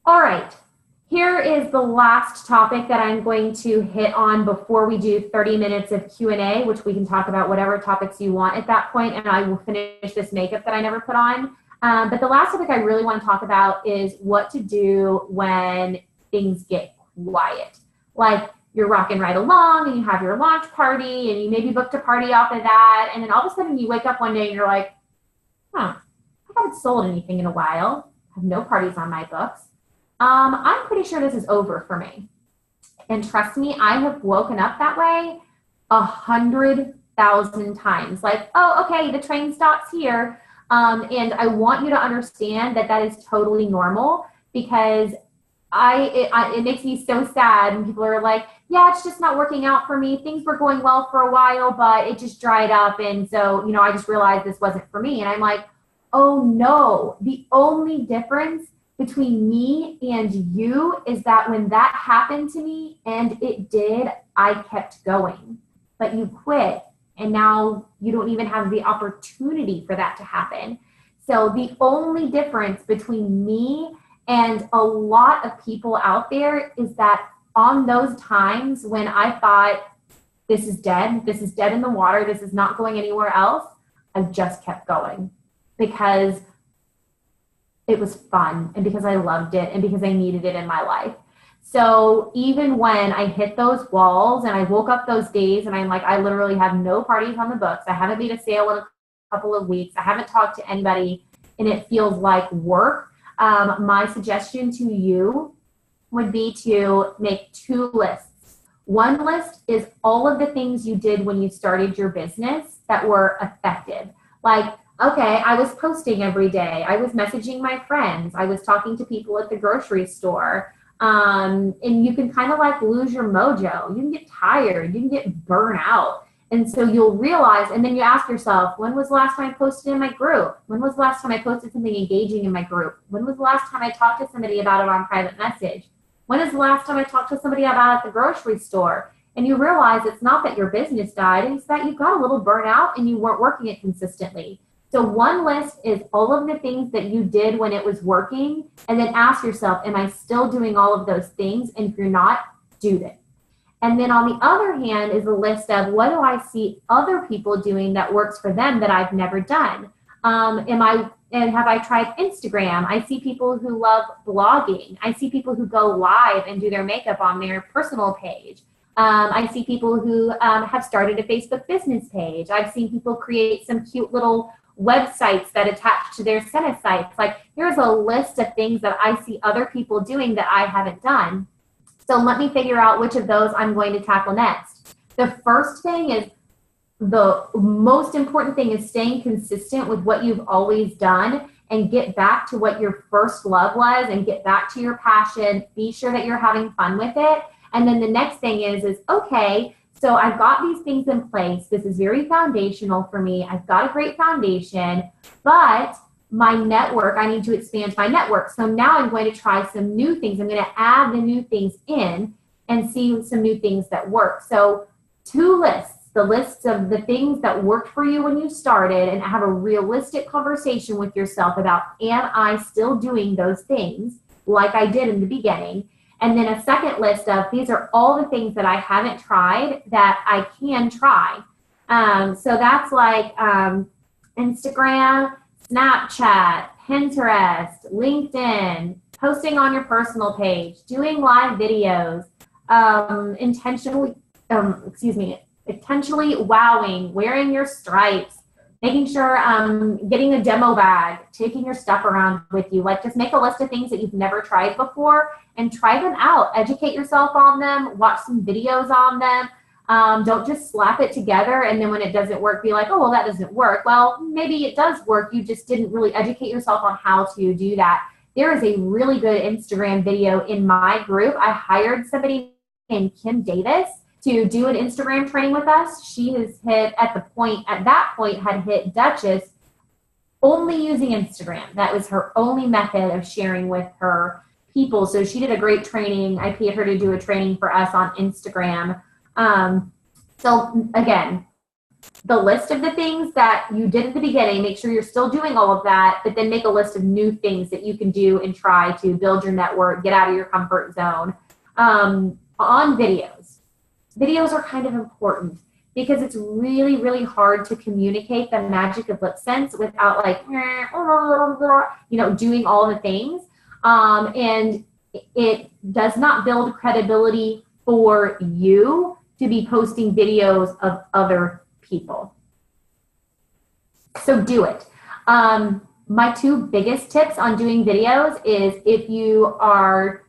All right, here is the last topic that I'm going to hit on before we do 30 minutes of Q&A, which we can talk about whatever topics you want at that point, and I will finish this makeup that I never put on. But the last topic I really want to talk about is what to do when things get quiet. Like you're rocking right along and you have your launch party and you maybe booked a party off of that, and then all of a sudden you wake up one day and you're like, I haven't sold anything in a while. I have no parties on my books. I'm pretty sure this is over for me. And trust me, I have woken up that way 100,000 times. Like, oh, okay, the train stops here. And I want you to understand that that is totally normal, because it makes me so sad when people are like, yeah, it's just not working out for me. Things were going well for a while, but it just dried up. And so, I just realized this wasn't for me. And I'm like, oh no, the only difference between me and you is that when that happened to me, and it did, I kept going. But you quit, and now you don't even have the opportunity for that to happen. So the only difference between me and a lot of people out there is that on those times when I thought this is dead in the water, this is not going anywhere else, I just kept going, because it was fun, and because I loved it, and because I needed it in my life. So even when I hit those walls and I woke up those days and I'm like, I literally have no parties on the books, I haven't made a sale in a couple of weeks, I haven't talked to anybody, and it feels like work, my suggestion to you would be to make 2 lists. One list is all of the things you did when you started your business that were effective. Like, okay, I was posting every day. I was messaging my friends. I was talking to people at the grocery store. And you can kind of lose your mojo. You can get tired. You can get burnt out. And so you'll realize, and then you ask yourself, when was the last time I posted in my group? When was the last time I posted something engaging in my group? When was the last time I talked to somebody about it on private message? When is the last time I talked to somebody about it at the grocery store? And you realize it's not that your business died, it's that you got a little burnt out and you weren't working it consistently. So one list is all of the things that you did when it was working, and then ask yourself, am I still doing all of those things? And if you're not, do them. And then on the other hand is a list of what do I see other people doing that works for them that I've never done? Am I And have I tried Instagram? I see people who love blogging. I see people who go live and do their makeup on their personal page. I see people who have started a Facebook business page. I've seen people create some cute little websites that attach to their Senna sites. Like, here's a list of things that I see other people doing that I haven't done. So let me figure out which of those I'm going to tackle next. The first thing is, the most important thing is staying consistent with what you've always done and get back to what your first love was and get back to your passion. Be sure that you're having fun with it. And then the next thing is okay, so I've got these things in place. This is very foundational for me. I've got a great foundation, but my network, I need to expand my network. So now I'm going to try some new things. I'm going to add the new things in and see some new things that work. So 2 lists. The lists of the things that worked for you when you started, and have a realistic conversation with yourself about, am I still doing those things like I did in the beginning? And then a second list of, these are all the things that I haven't tried that I can try. So that's like Instagram, Snapchat, Pinterest, LinkedIn, posting on your personal page, doing live videos, intentionally wowing, wearing your stripes, making sure getting a demo bag, taking your stuff around with you. Like, just make a list of things that you've never tried before and try them out. Educate yourself on them, watch some videos on them. Don't just slap it together and then when it doesn't work, be like, oh, well, that doesn't work. Well, maybe it does work. You just didn't really educate yourself on how to do that. There is a really good Instagram video in my group. I hired somebody named Kim Davis to do an Instagram training with us. She has hit at that point had hit Duchess only using Instagram. That was her only method of sharing with her people. So she did a great training. I paid her to do a training for us on Instagram. So again, the list of the things that you did at the beginning, make sure you're still doing all of that, but then make a list of new things that you can do and try to build your network, get out of your comfort zone. On videos. Videos are kind of important because it's really, really hard to communicate the magic of lip sense without like, doing all the things. And it does not build credibility for you to be posting videos of other people. So do it. My 2 biggest tips on doing videos is if you are,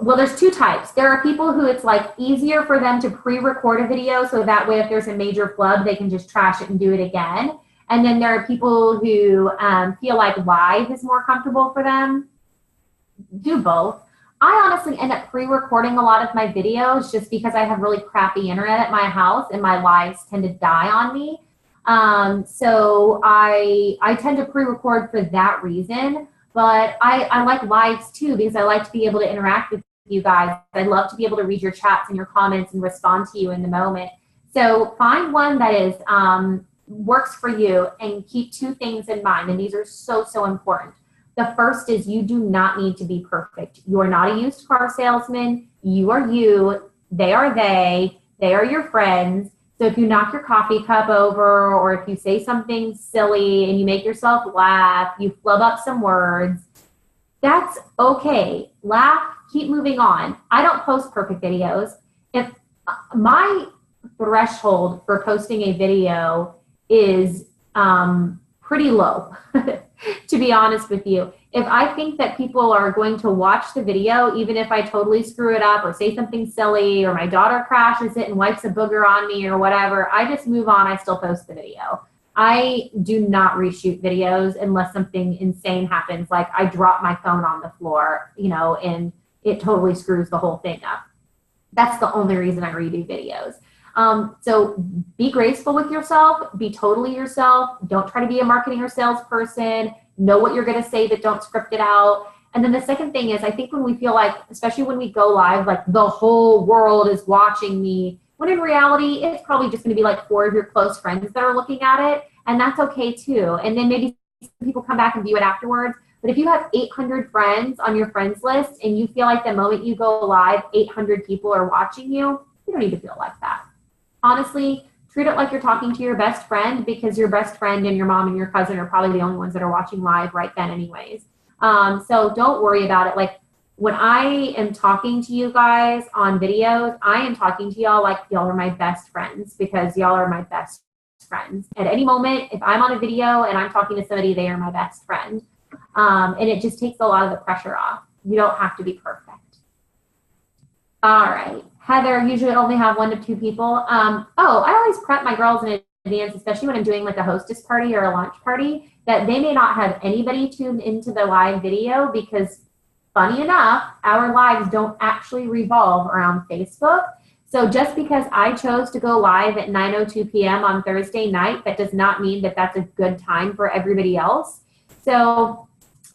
well, there's 2 types. There are people who it's like easier for them to pre-record a video so that way if there's a major flub, they can just trash it and do it again. And then there are people who feel like live is more comfortable for them. Do both. I honestly end up pre-recording a lot of my videos just because I have really crappy internet at my house and my lives tend to die on me. So I tend to pre-record for that reason. But I like lives too because I like to be able to interact with you guys. I love to be able to read your chats and your comments and respond to you in the moment. So find one that is works for you and keep 2 things in mind. And these are so, so important. The first is you do not need to be perfect. You are not a used car salesman. You are you. They are they. They are your friends. So if you knock your coffee cup over or if you say something silly and you make yourself laugh, you flub up some words, that's okay. Laugh, keep moving on. I don't post perfect videos. If my threshold for posting a video is pretty low, to be honest with you. If I think that people are going to watch the video, even if I totally screw it up or say something silly or my daughter crashes it and wipes a booger on me or whatever, I just move on. I still post the video. I do not reshoot videos unless something insane happens, like I drop my phone on the floor, and it totally screws the whole thing up. That's the only reason I redo videos. So be graceful with yourself, be totally yourself. Don't try to be a marketing or salesperson. Know what you're going to say, but don't script it out. And then the second thing is, I think when we feel like, especially when we go live, like the whole world is watching me, when in reality, it's probably just going to be like 4 of your close friends that are looking at it. And that's okay too. And then maybe people come back and view it afterwards. But if you have 800 friends on your friends list and you feel like the moment you go live, 800 people are watching you, you don't need to feel like that. Honestly, treat it like you're talking to your best friend, because your best friend and your mom and your cousin are probably the only ones that are watching live right then anyways. So don't worry about it. Like when I am talking to you guys on videos, I am talking to y'all like y'all are my best friends, because y'all are my best friends. At any moment, if I'm on a video and I'm talking to somebody, they are my best friend. And it just takes a lot of the pressure off. You don't have to be perfect. All right. Heather, usually I only have 1 to 2 people. I always prep my girls in advance, especially when I'm doing like a hostess party or a launch party, that they may not have anybody tuned into the live video, because funny enough, our lives don't actually revolve around Facebook. So just because I chose to go live at 9:02 p.m. on Thursday night, that does not mean that that's a good time for everybody else. So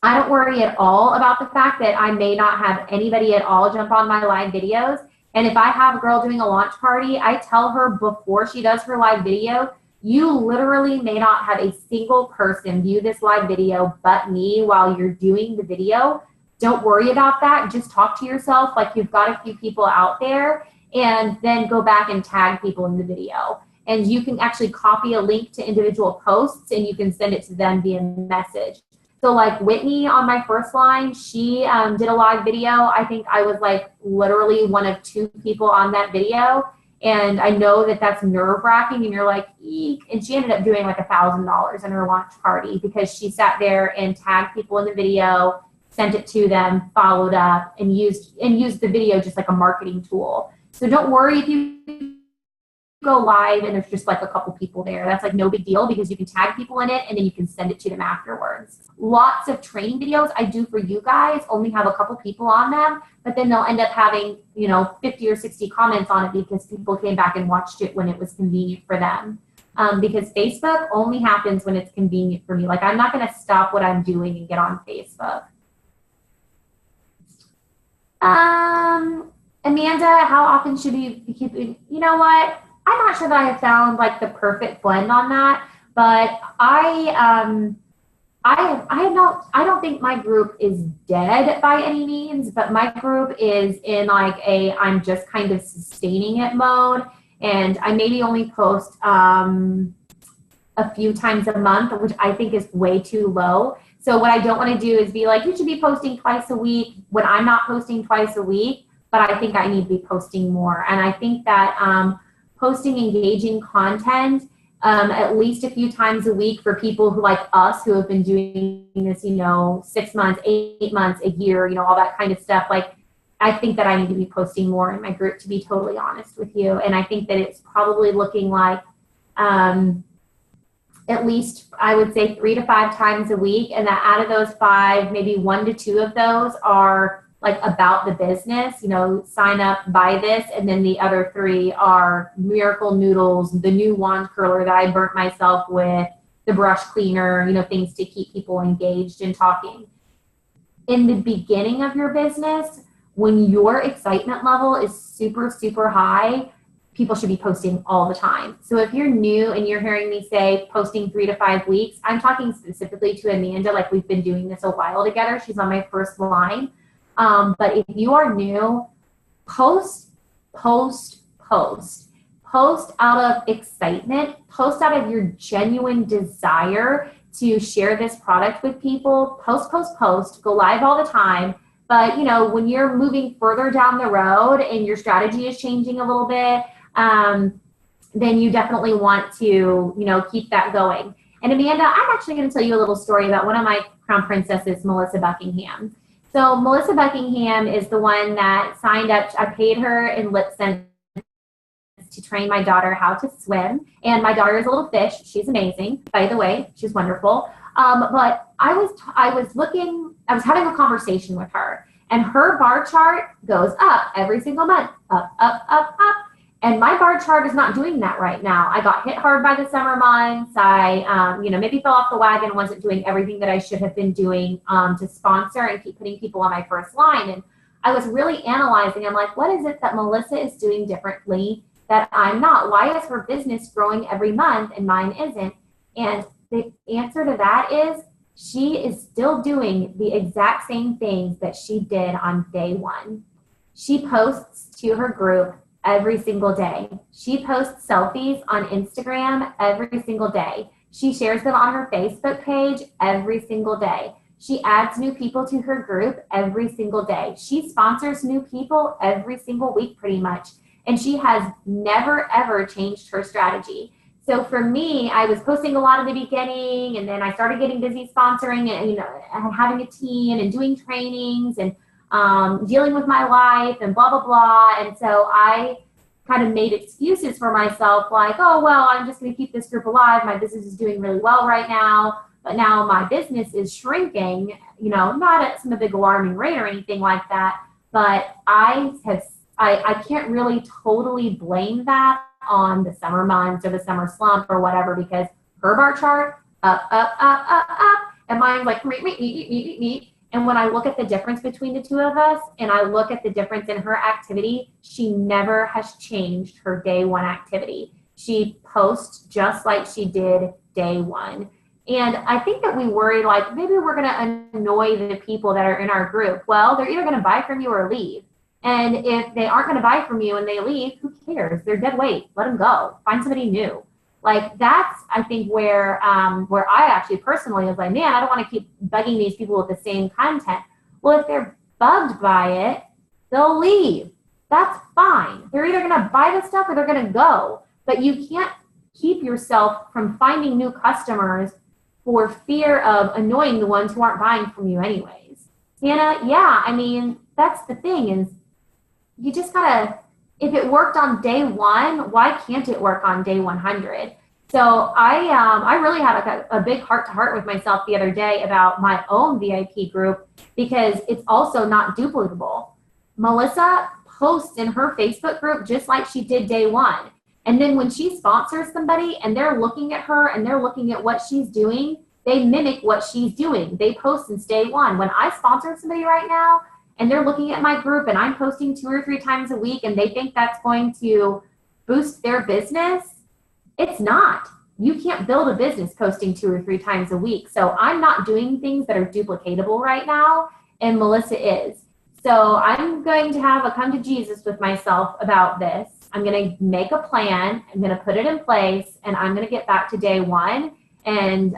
I don't worry at all about the fact that I may not have anybody at all jump on my live videos. And if I have a girl doing a launch party, I tell her before she does her live video, you literally may not have a single person view this live video but me while you're doing the video. Don't worry about that. Just talk to yourself like you've got a few people out there, and then go back and tag people in the video. And you can actually copy a link to individual posts and you can send it to them via message. So like Whitney on my first line, she did a live video. I think I was like literally 1 of 2 people on that video. And I know that that's nerve wracking and you're like, eek. And she ended up doing like $1,000 in her launch party, because she sat there and tagged people in the video, sent it to them, followed up, and used the video just like a marketing tool. So don't worry if you go live and there's just like a couple people there. That's like no big deal, because you can tag people in it and then you can send it to them afterwards. Lots of training videos I do for you guys only have a couple people on them, but then they'll end up having, 50 or 60 comments on it, because people came back and watched it when it was convenient for them. Because Facebook only happens when it's convenient for me. Like I'm not going to stop what I'm doing and get on Facebook. Amanda, how often should you be keeping? You know what? I'm not sure that I have found like the perfect blend on that, but I don't think my group is dead by any means, but my group is in like I'm just kind of sustaining it mode, and I maybe only post a few times a month, which I think is way too low. So what I don't want to do is be like, you should be posting twice a week, when I'm not posting twice a week, but I think I need to be posting more. And I think that posting engaging content at least a few times a week for people who like us, who have been doing this, 6 months, 8 months, a year, all that kind of stuff. Like, I think that I need to be posting more in my group, to be totally honest with you. And I think that it's probably looking like at least, I would say 3 to 5 times a week. And that out of those 5, maybe 1 to 2 of those are like about the business, sign up, buy this. And then the other 3 are Miracle Noodles, the new wand curler that I burnt myself with, the brush cleaner, things to keep people engaged and talking. In the beginning of your business, when your excitement level is super, super high, people should be posting all the time. So if you're new and you're hearing me say posting 3 to 5 weeks, I'm talking specifically to Amanda, like we've been doing this a while together. She's on my first line. But if you are new, post out of excitement, post out of your genuine desire to share this product with people, post, go live all the time. But, when you're moving further down the road and your strategy is changing a little bit, then you definitely want to, keep that going. And Amanda, I'm actually going to tell you a little story about one of my crown princesses, Melissa Buckingham. So Melissa Buckingham is the one that signed up. I paid her in LipSense to train my daughter how to swim. And my daughter is a little fish. She's amazing, by the way. She's wonderful. But I was having a conversation with her, and her bar chart goes up every single month, up. And my bar chart is not doing that right now. I got hit hard by the summer months. I, maybe fell off the wagon, wasn't doing everything that I should have been doing to sponsor and keep putting people on my first line. And I was really analyzing. I'm like, what is it that Melissa is doing differently that I'm not? Why is her business growing every month and mine isn't? And the answer to that is she is still doing the exact same things that she did on day one. She posts to her group every single day. She posts selfies on Instagram every single day. She shares them on her Facebook page every single day. She adds new people to her group every single day. She sponsors new people every single week pretty much. And she has never, ever changed her strategy. So for me, I was posting a lot in the beginning, and then I started getting busy sponsoring and, and having a team and doing trainings and dealing with my life and blah, blah, blah. And so I kind of made excuses for myself, like, oh, well, I'm just going to keep this group alive. My business is doing really well right now, but now my business is shrinking, not at some big alarming rate or anything like that. But I can't really totally blame that on the summer months or the summer slump or whatever, because her bar chart, up, up, up, up, up, and mine's like, me. And when I look at the difference between the two of us, and I look at the difference in her activity, she never has changed her day one activity. She posts just like she did day one. And I think that we worry, like, maybe we're going to annoy the people that are in our group. Well, they're either going to buy from you or leave. And if they aren't going to buy from you and they leave, who cares? They're dead weight. Let them go. Find somebody new. Like, that's, I think, where I actually personally was like, man, I don't want to keep bugging these people with the same content. Well, if they're bugged by it, they'll leave. That's fine. They're either going to buy the stuff or they're going to go. But you can't keep yourself from finding new customers for fear of annoying the ones who aren't buying from you anyways. Hannah, yeah, I mean, that's the thing, is you just gotta, if it worked on day one, why can't it work on day 100? So I really had a big heart-to-heart with myself the other day about my own VIP group, because it's also not duplicable. Melissa posts in her Facebook group just like she did day one. And then when she sponsors somebody and they're looking at her and they're looking at what she's doing, they mimic what she's doing. They post since day one. When I sponsor somebody right now, and they're looking at my group and I'm posting 2 or 3 times a week and they think that's going to boost their business, it's not. You can't build a business posting 2 or 3 times a week. So I'm not doing things that are duplicatable right now, and Melissa is. So I'm going to have a come to Jesus with myself about this. I'm going to make a plan. I'm going to put it in place, and I'm going to get back to day one and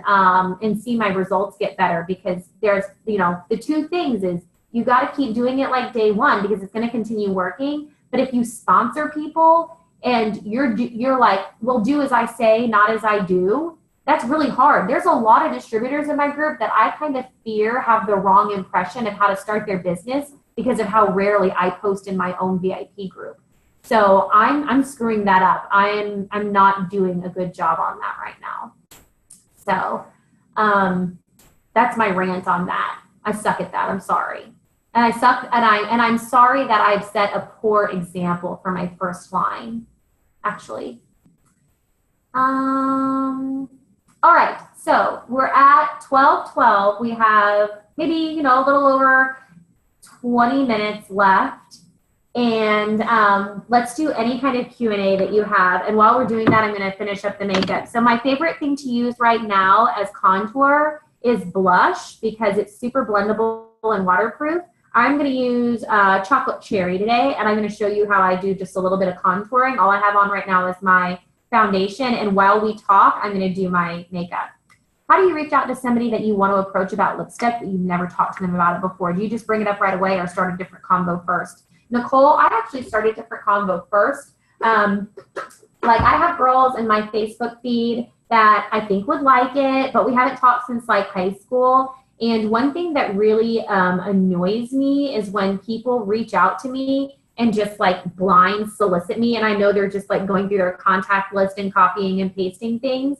see my results get better, because there's, the two things is, you got to keep doing it like day one, because it's going to continue working. But if you sponsor people and you're like, well, do as I say, not as I do, that's really hard. There's a lot of distributors in my group that I kind of fear have the wrong impression of how to start their business because of how rarely I post in my own VIP group. So I'm screwing that up. I'm not doing a good job on that right now. So that's my rant on that. I suck at that. I'm sorry. And I suck, and I'm sorry that I've set a poor example for my first line, actually. All right, so we're at 12:12. We have maybe, a little over 20 minutes left. And let's do any kind of Q&A that you have. And while we're doing that, I'm going to finish up the makeup. So my favorite thing to use right now as contour is blush, because it's super blendable and waterproof. I'm going to use chocolate cherry today, and I'm going to show you how I do just a little bit of contouring. All I have on right now is my foundation, and while we talk, I'm going to do my makeup. How do you reach out to somebody that you want to approach about lipstick but you've never talked to them about it before? Do you just bring it up right away or start a different combo first? Nicole, I actually started a different combo first. Like, I have girls in my Facebook feed that I think would like it, but we haven't talked since like high school. And one thing that really annoys me is when people reach out to me and just like blind solicit me. And I know they're just like going through their contact list and copying and pasting things.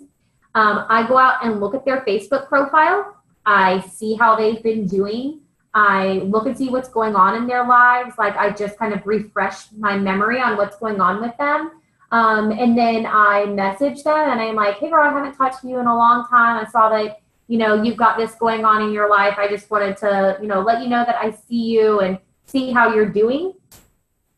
I go out and look at their Facebook profile. I see how they've been doing. I look and see what's going on in their lives. Like, I just kind of refresh my memory on what's going on with them. And then I message them and I'm like, hey girl, I haven't talked to you in a long time. I saw that you've got this going on in your life. I just wanted to, let you know that I see you and see how you're doing.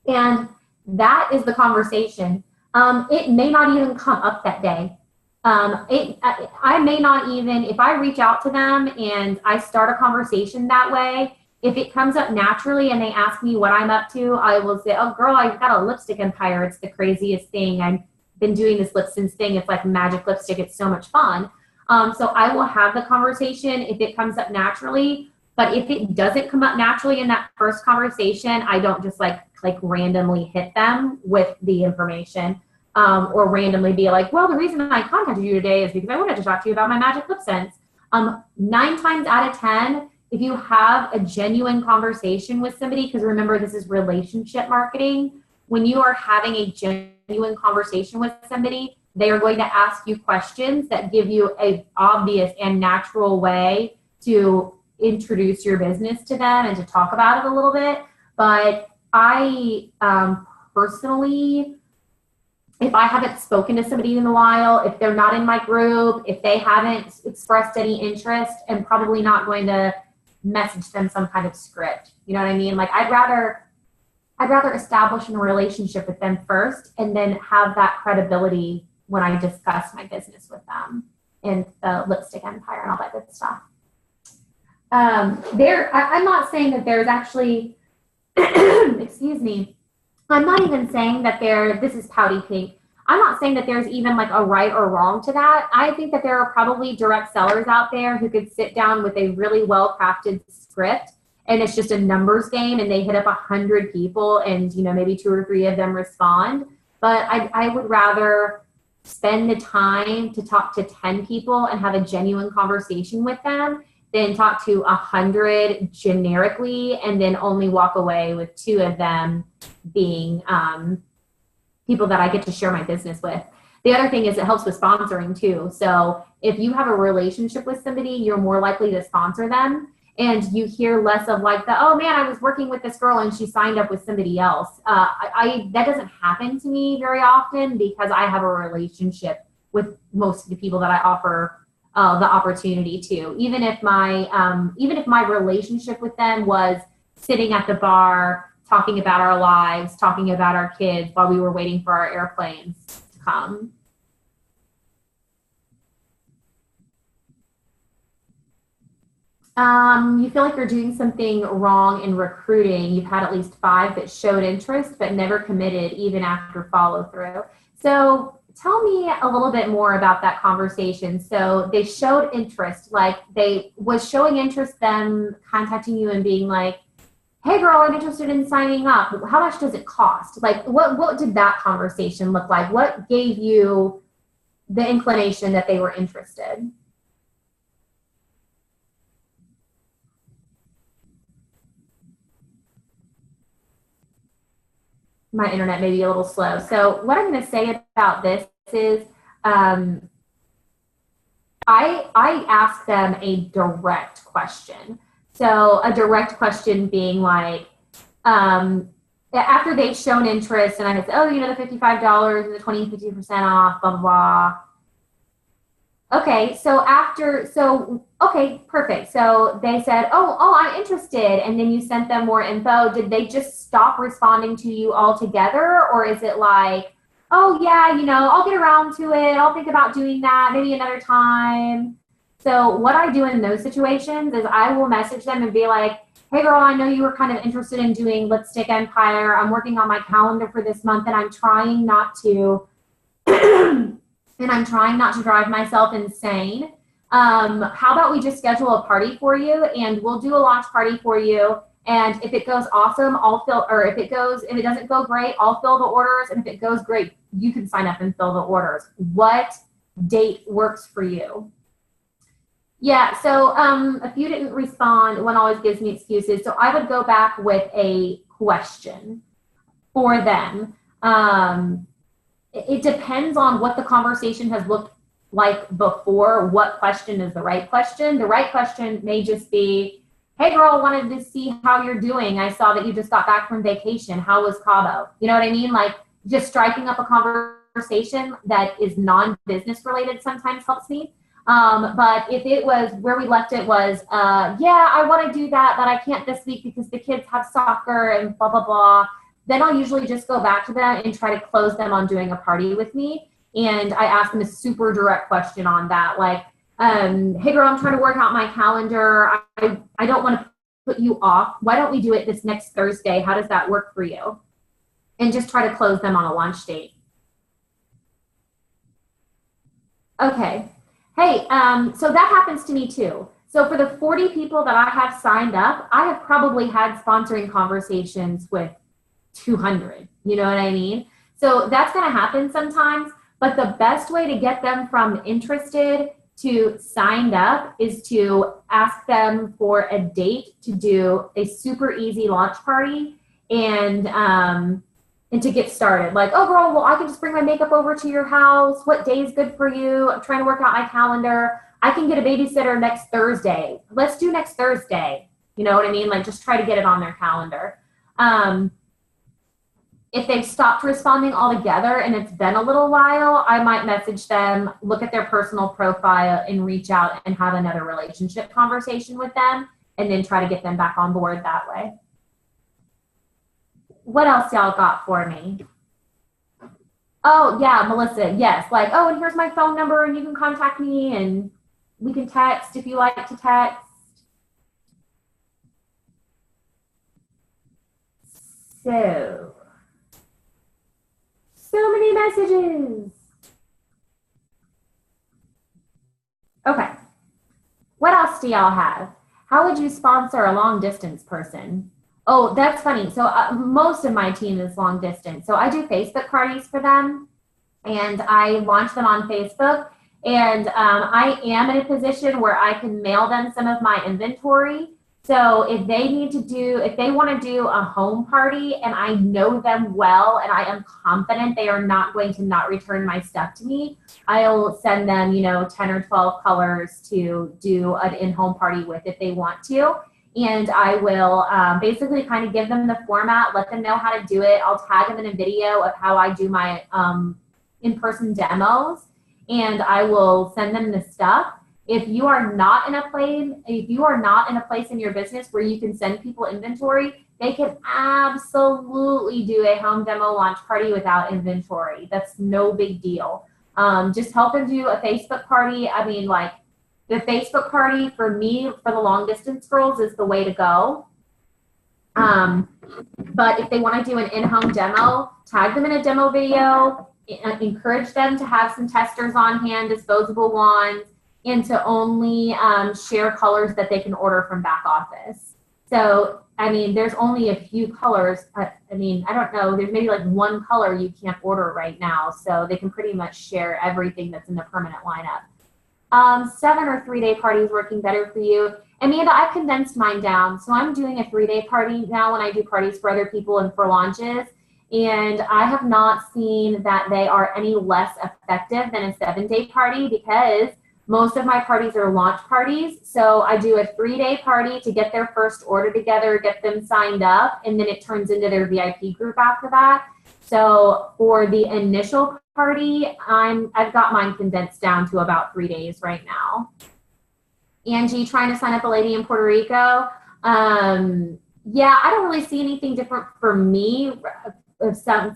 And that is the conversation. It may not even come up that day. I may not even, if I reach out to them and I start a conversation that way, If it comes up naturally and they ask me what I'm up to, I will say, oh, girl, I've got a lipstick empire. It's the craziest thing. I've been doing this lip since thing. It's like magic lipstick. It's so much fun. So I will have the conversation if it comes up naturally. But if it doesn't come up naturally in that first conversation, I don't just like randomly hit them with the information, or randomly be like, well, the reason I contacted you today is because I wanted to talk to you about my magic lip scents. 9 times out of 10, if you have a genuine conversation with somebody, because remember, this is relationship marketing, when you are having a genuine conversation with somebody, they are going to ask you questions that give you an obvious and natural way to introduce your business to them and to talk about it a little bit. But I personally, if I haven't spoken to somebody in a while, if they're not in my group, if they haven't expressed any interest, I'm probably not going to message them some kind of script. You know what I mean? Like I'd rather establish a relationship with them first and then have that credibility when I discuss my business with them in the lipstick empire and all that good stuff. I'm not saying that there's actually, excuse me, I'm not even saying that this is pouty pink. I'm not saying that there's even like a right or wrong to that. I think that there are probably direct sellers out there who could sit down with a really well-crafted script and it's just a numbers game and they hit up 100 people and, you know, maybe 2 or 3 of them respond. But I would rather spend the time to talk to 10 people and have a genuine conversation with them than talk to 100 generically and then only walk away with 2 of them being people that I get to share my business with. The other thing is it helps with sponsoring too. So if you have a relationship with somebody, you're more likely to sponsor them and you hear less of like oh man, I was working with this girl and she signed up with somebody else. That doesn't happen to me very often because I have a relationship with most of the people that I offer the opportunity to. Even if my relationship with them was sitting at the bar, talking about our lives, talking about our kids while we were waiting for our airplanes to come. You feel like you're doing something wrong in recruiting. You've had at least 5 that showed interest but never committed even after follow through. So tell me a little bit more about that conversation. So they showed interest, like was showing interest them contacting you and being like, hey girl, I'm interested in signing up. How much does it cost? Like what did that conversation look like? What gave you the inclination that they were interested? My internet may be a little slow. So what I'm going to say about this is I ask them a direct question. So a direct question being like, after they've shown interest and I say, oh, you know, the $55 and the 50% off, blah, blah, blah. Okay, okay, perfect. So they said, oh, I'm interested. And then you sent them more info. Did they just stop responding to you altogether? Or is it like, oh yeah, you know, I'll get around to it. I'll think about doing that maybe another time. So what I do in those situations is I will message them and be like, hey girl, I know you were kind of interested in doing Lipstick Empire. I'm working on my calendar for this month and I'm trying not to drive myself insane. How about we just schedule a party for you and we'll do a launch party for you. And if it goes awesome, if it doesn't go great, I'll fill the orders. And if it goes great, you can sign up and fill the orders. What date works for you? Yeah, so if you didn't respond, one always gives me excuses. So I would go back with a question for them. It depends on what the conversation has looked like before, what question is the right question. The right question may just be, hey girl, wanted to see how you're doing. I saw that you just got back from vacation. How was Cabo? You know what I mean? Like just striking up a conversation that is non-business related sometimes helps me. But if it was where we left it was, yeah, I want to do that, but I can't this week because the kids have soccer and blah, blah, blah. Then I'll usually just go back to them and try to close them on doing a party with me. And I ask them a super direct question on that. Like, hey girl, I'm trying to work out my calendar. I don't want to put you off. Why don't we do it this next Thursday? How does that work for you? And just try to close them on a launch date. Okay. Hey, so that happens to me too. So for the 40 people that I have signed up, I have probably had sponsoring conversations with 200. You know what I mean? So that's going to happen sometimes. But the best way to get them from interested to signed up is to ask them for a date to do a super easy launch party and to get started. Like, oh, girl, well, I can just bring my makeup over to your house. What day is good for you? I'm trying to work out my calendar. I can get a babysitter next Thursday. Let's do next Thursday. You know what I mean? Like, just try to get it on their calendar. If they've stopped responding altogether and it's been a little while, I might message them, look at their personal profile, and reach out and have another relationship conversation with them, and then try to get them back on board that way. What else y'all got for me? Oh, yeah, Melissa, yes. Like, oh, and here's my phone number, and you can contact me, and we can text if you like to text. So many messages. Okay. What else do y'all have? How would you sponsor a long distance person? Oh, that's funny. So most of my team is long distance. So I do Facebook parties for them, and I launch them on Facebook. And I am in a position where I can mail them some of my inventory. So if they want to do a home party and I know them well and I am confident they are not going to not return my stuff to me, I'll send them, 10 or 12 colors to do an in-home party with if they want to. And I will basically kind of give them the format, let them know how to do it. I'll tag them in a video of how I do my in-person demos, and I will send them the stuff. If you are not in a place in your business where you can send people inventory, they can absolutely do a home demo launch party without inventory. That's no big deal. Just help them do a Facebook party. I mean, like, the Facebook party for me, for the long distance girls, is the way to go. But if they want to do an in-home demo, tag them in a demo video, encourage them to have some testers on hand, disposable wands, and to only share colors that they can order from back office. So, I mean, there's only a few colors. I don't know, there's maybe like one color you can't order right now. So they can pretty much share everything that's in the permanent lineup. 7 or 3 day parties working better for you. Amanda, I've condensed mine down. So I'm doing a 3-day party now when I do parties for other people and for launches. And I have not seen that they are any less effective than a 7-day party, because most of my parties are launch parties. So I do a 3-day party to get their first order together, get them signed up, and then it turns into their VIP group after that. So for the initial party, I've got mine condensed down to about 3 days right now. Angie, trying to sign up a lady in Puerto Rico. Yeah, I don't really see anything different for me of signing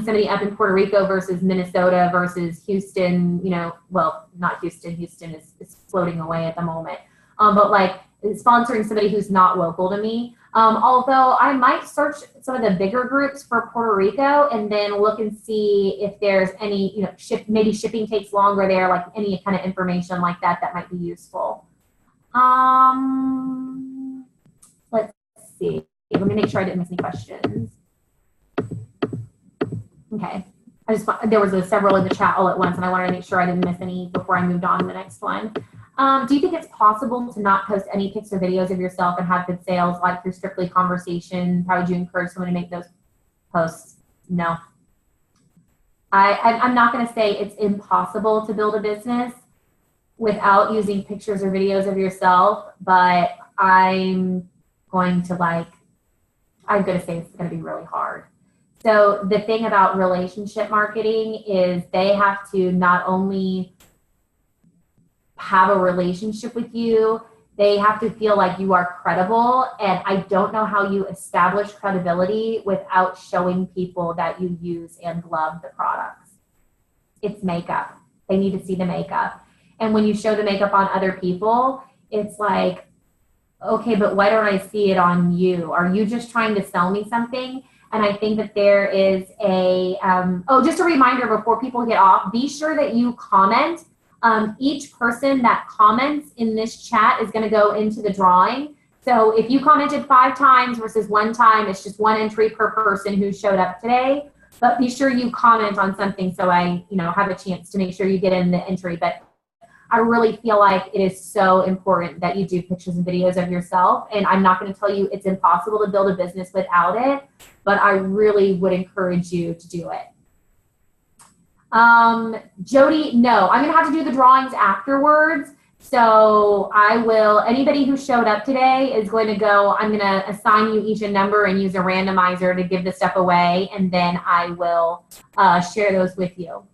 somebody up in Puerto Rico versus Minnesota versus Houston. Well, not Houston. Houston is floating away at the moment. But like sponsoring somebody who's not local to me. Although I might search some of the bigger groups for Puerto Rico and then look and see if there's any, maybe shipping takes longer there, like any kind of information like that might be useful. Let's see. Let me make sure I didn't miss any questions. Okay. There was several in the chat all at once, and I wanted to make sure I didn't miss any before I moved on to the next one. Do you think it's possible to not post any pics or videos of yourself and have good sales, like through Strictly Conversation? How would you encourage someone to make those posts? No. I'm not going to say it's impossible to build a business without using pictures or videos of yourself, but I'm going to say it's going to be really hard. So the thing about relationship marketing is they have to not only have a relationship with you, they have to feel like you are credible. And I don't know how you establish credibility without showing people that you use and love the products. It's makeup. They need to see the makeup. And when you show the makeup on other people, it's like, okay, but why don't I see it on you? Are you just trying to sell me something? And I think that there is a, oh, just a reminder before people get off, be sure that you comment. Each person that comments in this chat is going to go into the drawing. So if you commented 5 times versus 1 time, it's just 1 entry per person who showed up today. But be sure you comment on something so I, have a chance to make sure you get in the entry. But I really feel like it is so important that you do pictures and videos of yourself. And I'm not going to tell you it's impossible to build a business without it, but I really would encourage you to do it. Jody, no, I'm going to have to do the drawings afterwards. So I will, anybody who showed up today is going to go, I'm going to assign you each a number and use a randomizer to give the stuff away. And then I will share those with you.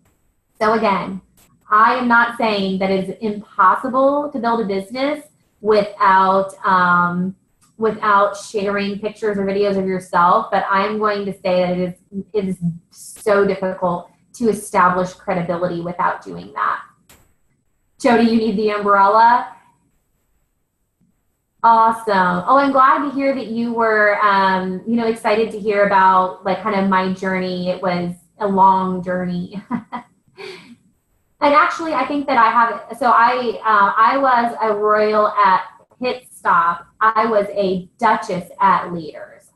So again, I am not saying that it is impossible to build a business without sharing pictures or videos of yourself, but I'm going to say that it is so difficult to establish credibility without doing that. Jody, you need the umbrella? Awesome. Oh, I'm glad to hear that you were, excited to hear about kind of my journey. It was a long journey. And actually, I think that I have, so I was a royal at Pit Stop. I was a duchess at Leaders.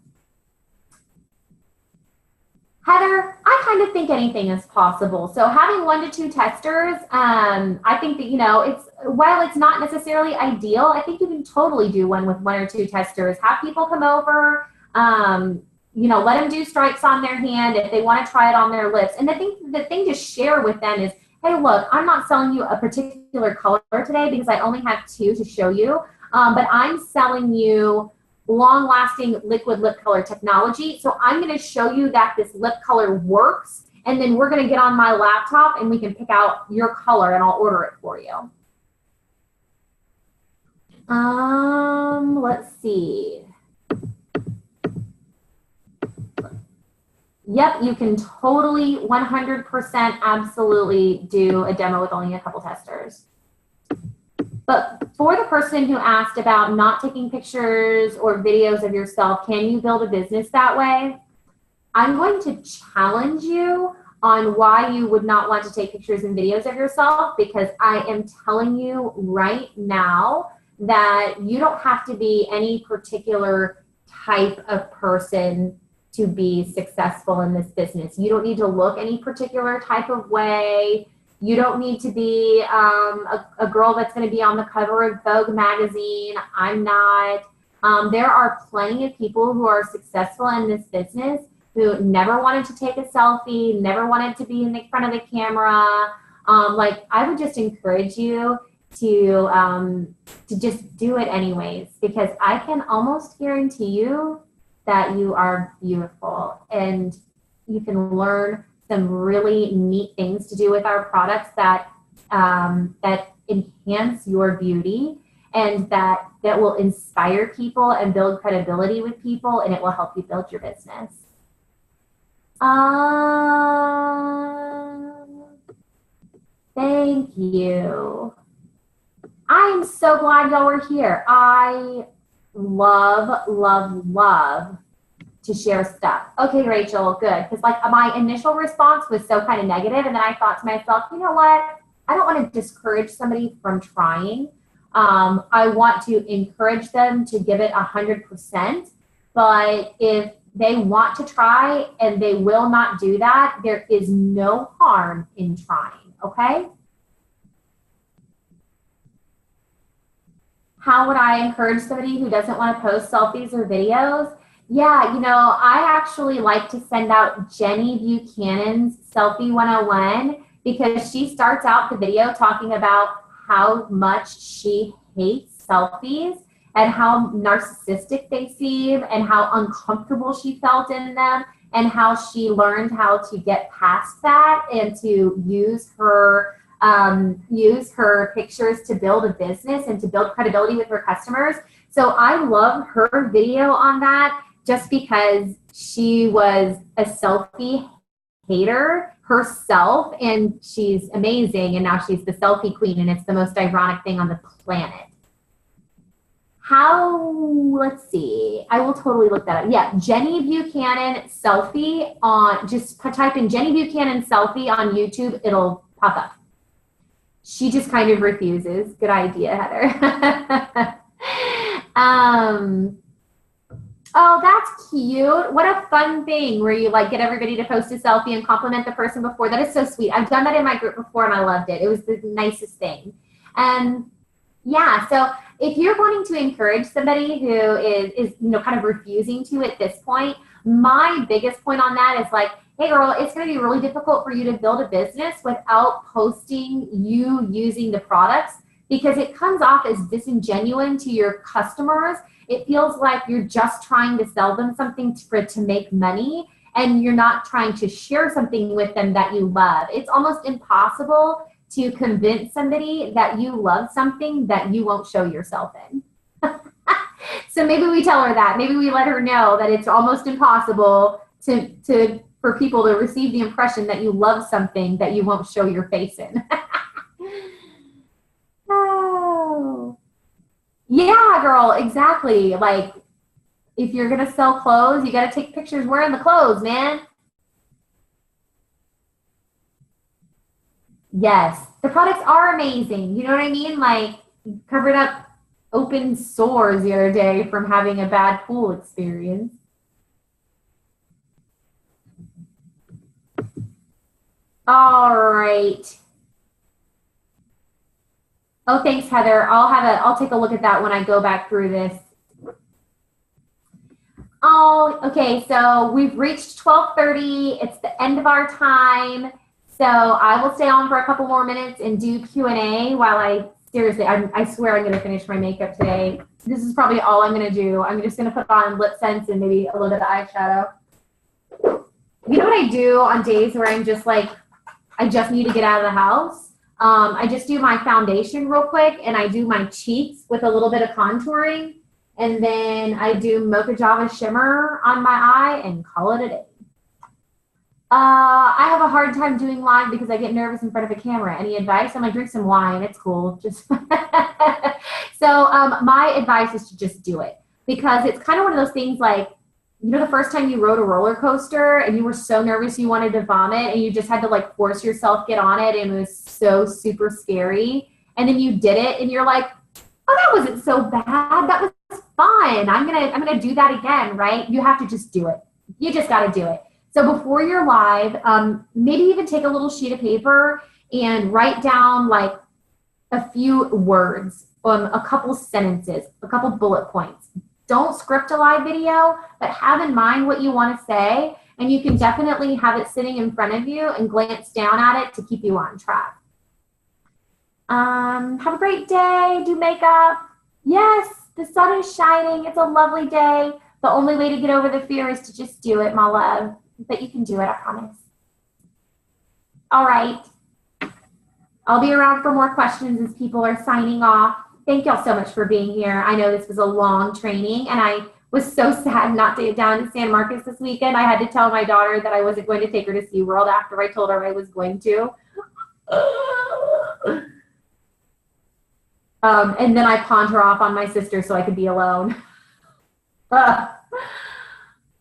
Heather, I kind of think anything is possible. So having 1 to 2 testers, I think that, while it's not necessarily ideal, I think you can totally do one with 1 or 2 testers. Have people come over, let them do stripes on their hand if they want to try it on their lips. And the thing to share with them is, hey, look, I'm not selling you a particular color today because I only have 2 to show you, but I'm selling you long-lasting liquid lip color technology. So I'm going to show you that this lip color works, and then we're going to get on my laptop and we can pick out your color and I'll order it for you. Let's see. Yep, you can totally 100% absolutely do a demo with only a couple testers. But for the person who asked about not taking pictures or videos of yourself, can you build a business that way? I'm going to challenge you on why you would not want to take pictures and videos of yourself, because I am telling you right now that you don't have to be any particular type of person to be successful in this business. You don't need to look any particular type of way. You don't need to be a girl that's going to be on the cover of Vogue magazine. I'm not. There are plenty of people who are successful in this business who never wanted to take a selfie, never wanted to be in the front of the camera. I would just encourage you to just do it anyways, because I can almost guarantee you that you are beautiful, and you can learn some really neat things to do with our products that that enhance your beauty, and that will inspire people and build credibility with people, and it will help you build your business. Thank you. I am so glad y'all were here. I love, love, love to share stuff. Okay, Rachel, good. Because my initial response was so kind of negative, and then I thought to myself, you know what? I don't want to discourage somebody from trying. I want to encourage them to give it 100%. But if they want to try and they will not do that, there is no harm in trying, okay? How would I encourage somebody who doesn't want to post selfies or videos? Yeah, I actually like to send out Jenny Buchanan's Selfie 101, because she starts out the video talking about how much she hates selfies and how narcissistic they seem and how uncomfortable she felt in them, and how she learned how to get past that and to use her pictures to build a business and to build credibility with her customers. So I love her video on that, just because she was a selfie hater herself, and she's amazing, and now she's the selfie queen, and it's the most ironic thing on the planet. let's see. I will totally look that up. Yeah, Jenny Buchanan selfie on, just type in Jenny Buchanan selfie on YouTube. It'll pop up. She just kind of refuses. Good idea, Heather. Oh, that's cute. What a fun thing where you like get everybody to post a selfie and compliment the person before. That is so sweet. I've done that in my group before and I loved it. It was the nicest thing. And yeah, so if you're wanting to encourage somebody who is kind of refusing to at this point, my biggest point on that is like, hey girl, it's going to be really difficult for you to build a business without posting you using the products, because it comes off as disingenuous to your customers. It feels like you're just trying to sell them something to make money, and you're not trying to share something with them that you love. It's almost impossible to convince somebody that you love something that you won't show yourself in. So maybe we tell her that. Maybe we let her know that it's almost impossible for people to receive the impression that you love something that you won't show your face in. Oh. Yeah, girl, exactly. Like, if you're going to sell clothes, you got to take pictures wearing the clothes, man. Yes, the products are amazing. You know what I mean? Like, covered up open sores the other day from having a bad pool experience. All right. Oh, thanks, Heather. I'll take a look at that when I go back through this. Oh, okay. So we've reached 12:30. It's the end of our time. So I will stay on for a couple more minutes and do Q&A while I swear I'm going to finish my makeup today. This is probably all I'm going to do. I'm just going to put on lip sense and maybe a little bit of eyeshadow. You know what I do on days where I'm just like, I just need to get out of the house? I just do my foundation real quick, and I do my cheeks with a little bit of contouring, and then I do Mocha Java shimmer on my eye and call it a day. I have a hard time doing live because I get nervous in front of a camera. Any advice? I'm like, drink some wine. It's cool. Just So my advice is to just do it, because it's kind of one of those things like, you know, the first time you rode a roller coaster and you were so nervous you wanted to vomit and you just had to like force yourself get on it, and it was so super scary. And then you did it and you're like, oh, that wasn't so bad. That was fun. I'm gonna do that again, right? You have to just do it. You just got to do it. So before you're live, maybe even take a little sheet of paper and write down like a few words, a couple sentences, a couple bullet points. Don't script a live video, but have in mind what you want to say, and you can definitely have it sitting in front of you and glance down at it to keep you on track. Have a great day. Do makeup. Yes, the sun is shining. It's a lovely day. The only way to get over the fear is to just do it, my love. But you can do it, I promise. All right. I'll be around for more questions as people are signing off. Thank y'all so much for being here. I know this was a long training, and I was so sad not to get down to San Marcos this weekend. I had to tell my daughter that I wasn't going to take her to SeaWorld after I told her I was going to. And then I pawned her off on my sister so I could be alone.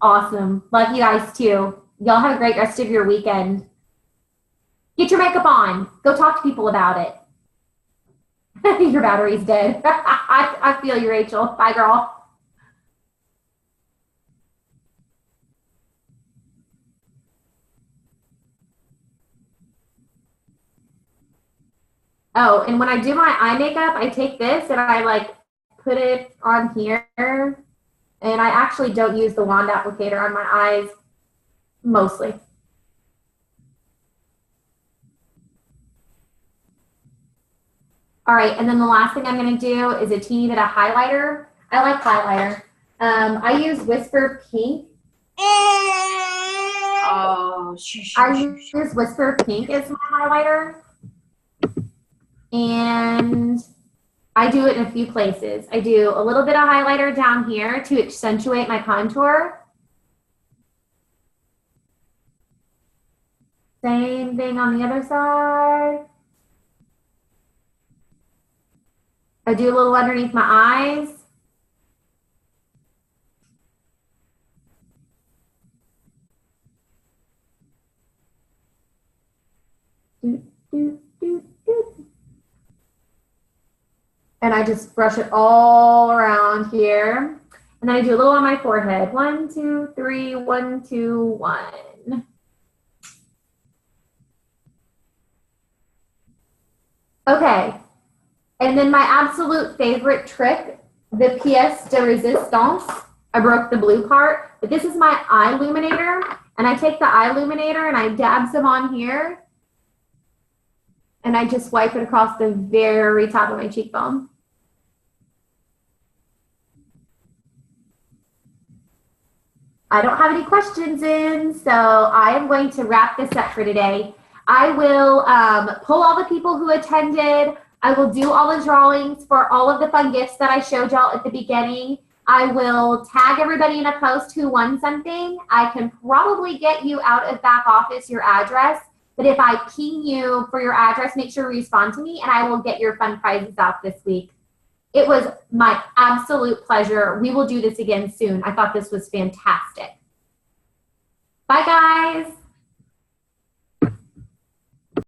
Awesome. Love you guys too. Y'all have a great rest of your weekend. Get your makeup on. Go talk to people about it. Your battery's dead. I feel you, Rachel. Bye, girl. Oh, and when I do my eye makeup, I take this and I like put it on here. And I actually don't use the wand applicator on my eyes mostly. All right, and then the last thing I'm going to do is a teeny bit of highlighter. I like highlighter. I use Whisper Pink. Oh, I use Whisper Pink as my highlighter. And I do it in a few places. I do a little bit of highlighter down here to accentuate my contour. Same thing on the other side. I do a little underneath my eyes. doot, doot, doot. And I just brush it all around here. And then I do a little on my forehead. 1, 2, 3, 1, 2, 1. Okay. And then my absolute favorite trick, the pièce de résistance. I broke the blue part, but this is my eye illuminator. And I take the eye illuminator and I dab some on here. And I just wipe it across the very top of my cheekbone. I don't have any questions in, so I am going to wrap this up for today. I will pull all the people who attended. I will do all the drawings for all of the fun gifts that I showed y'all at the beginning. I will tag everybody in a post who won something. I can probably get you out of back office your address, but if I ping you for your address, make sure to respond to me and I will get your fun prizes out this week. It was my absolute pleasure. We will do this again soon. I thought this was fantastic. Bye, guys.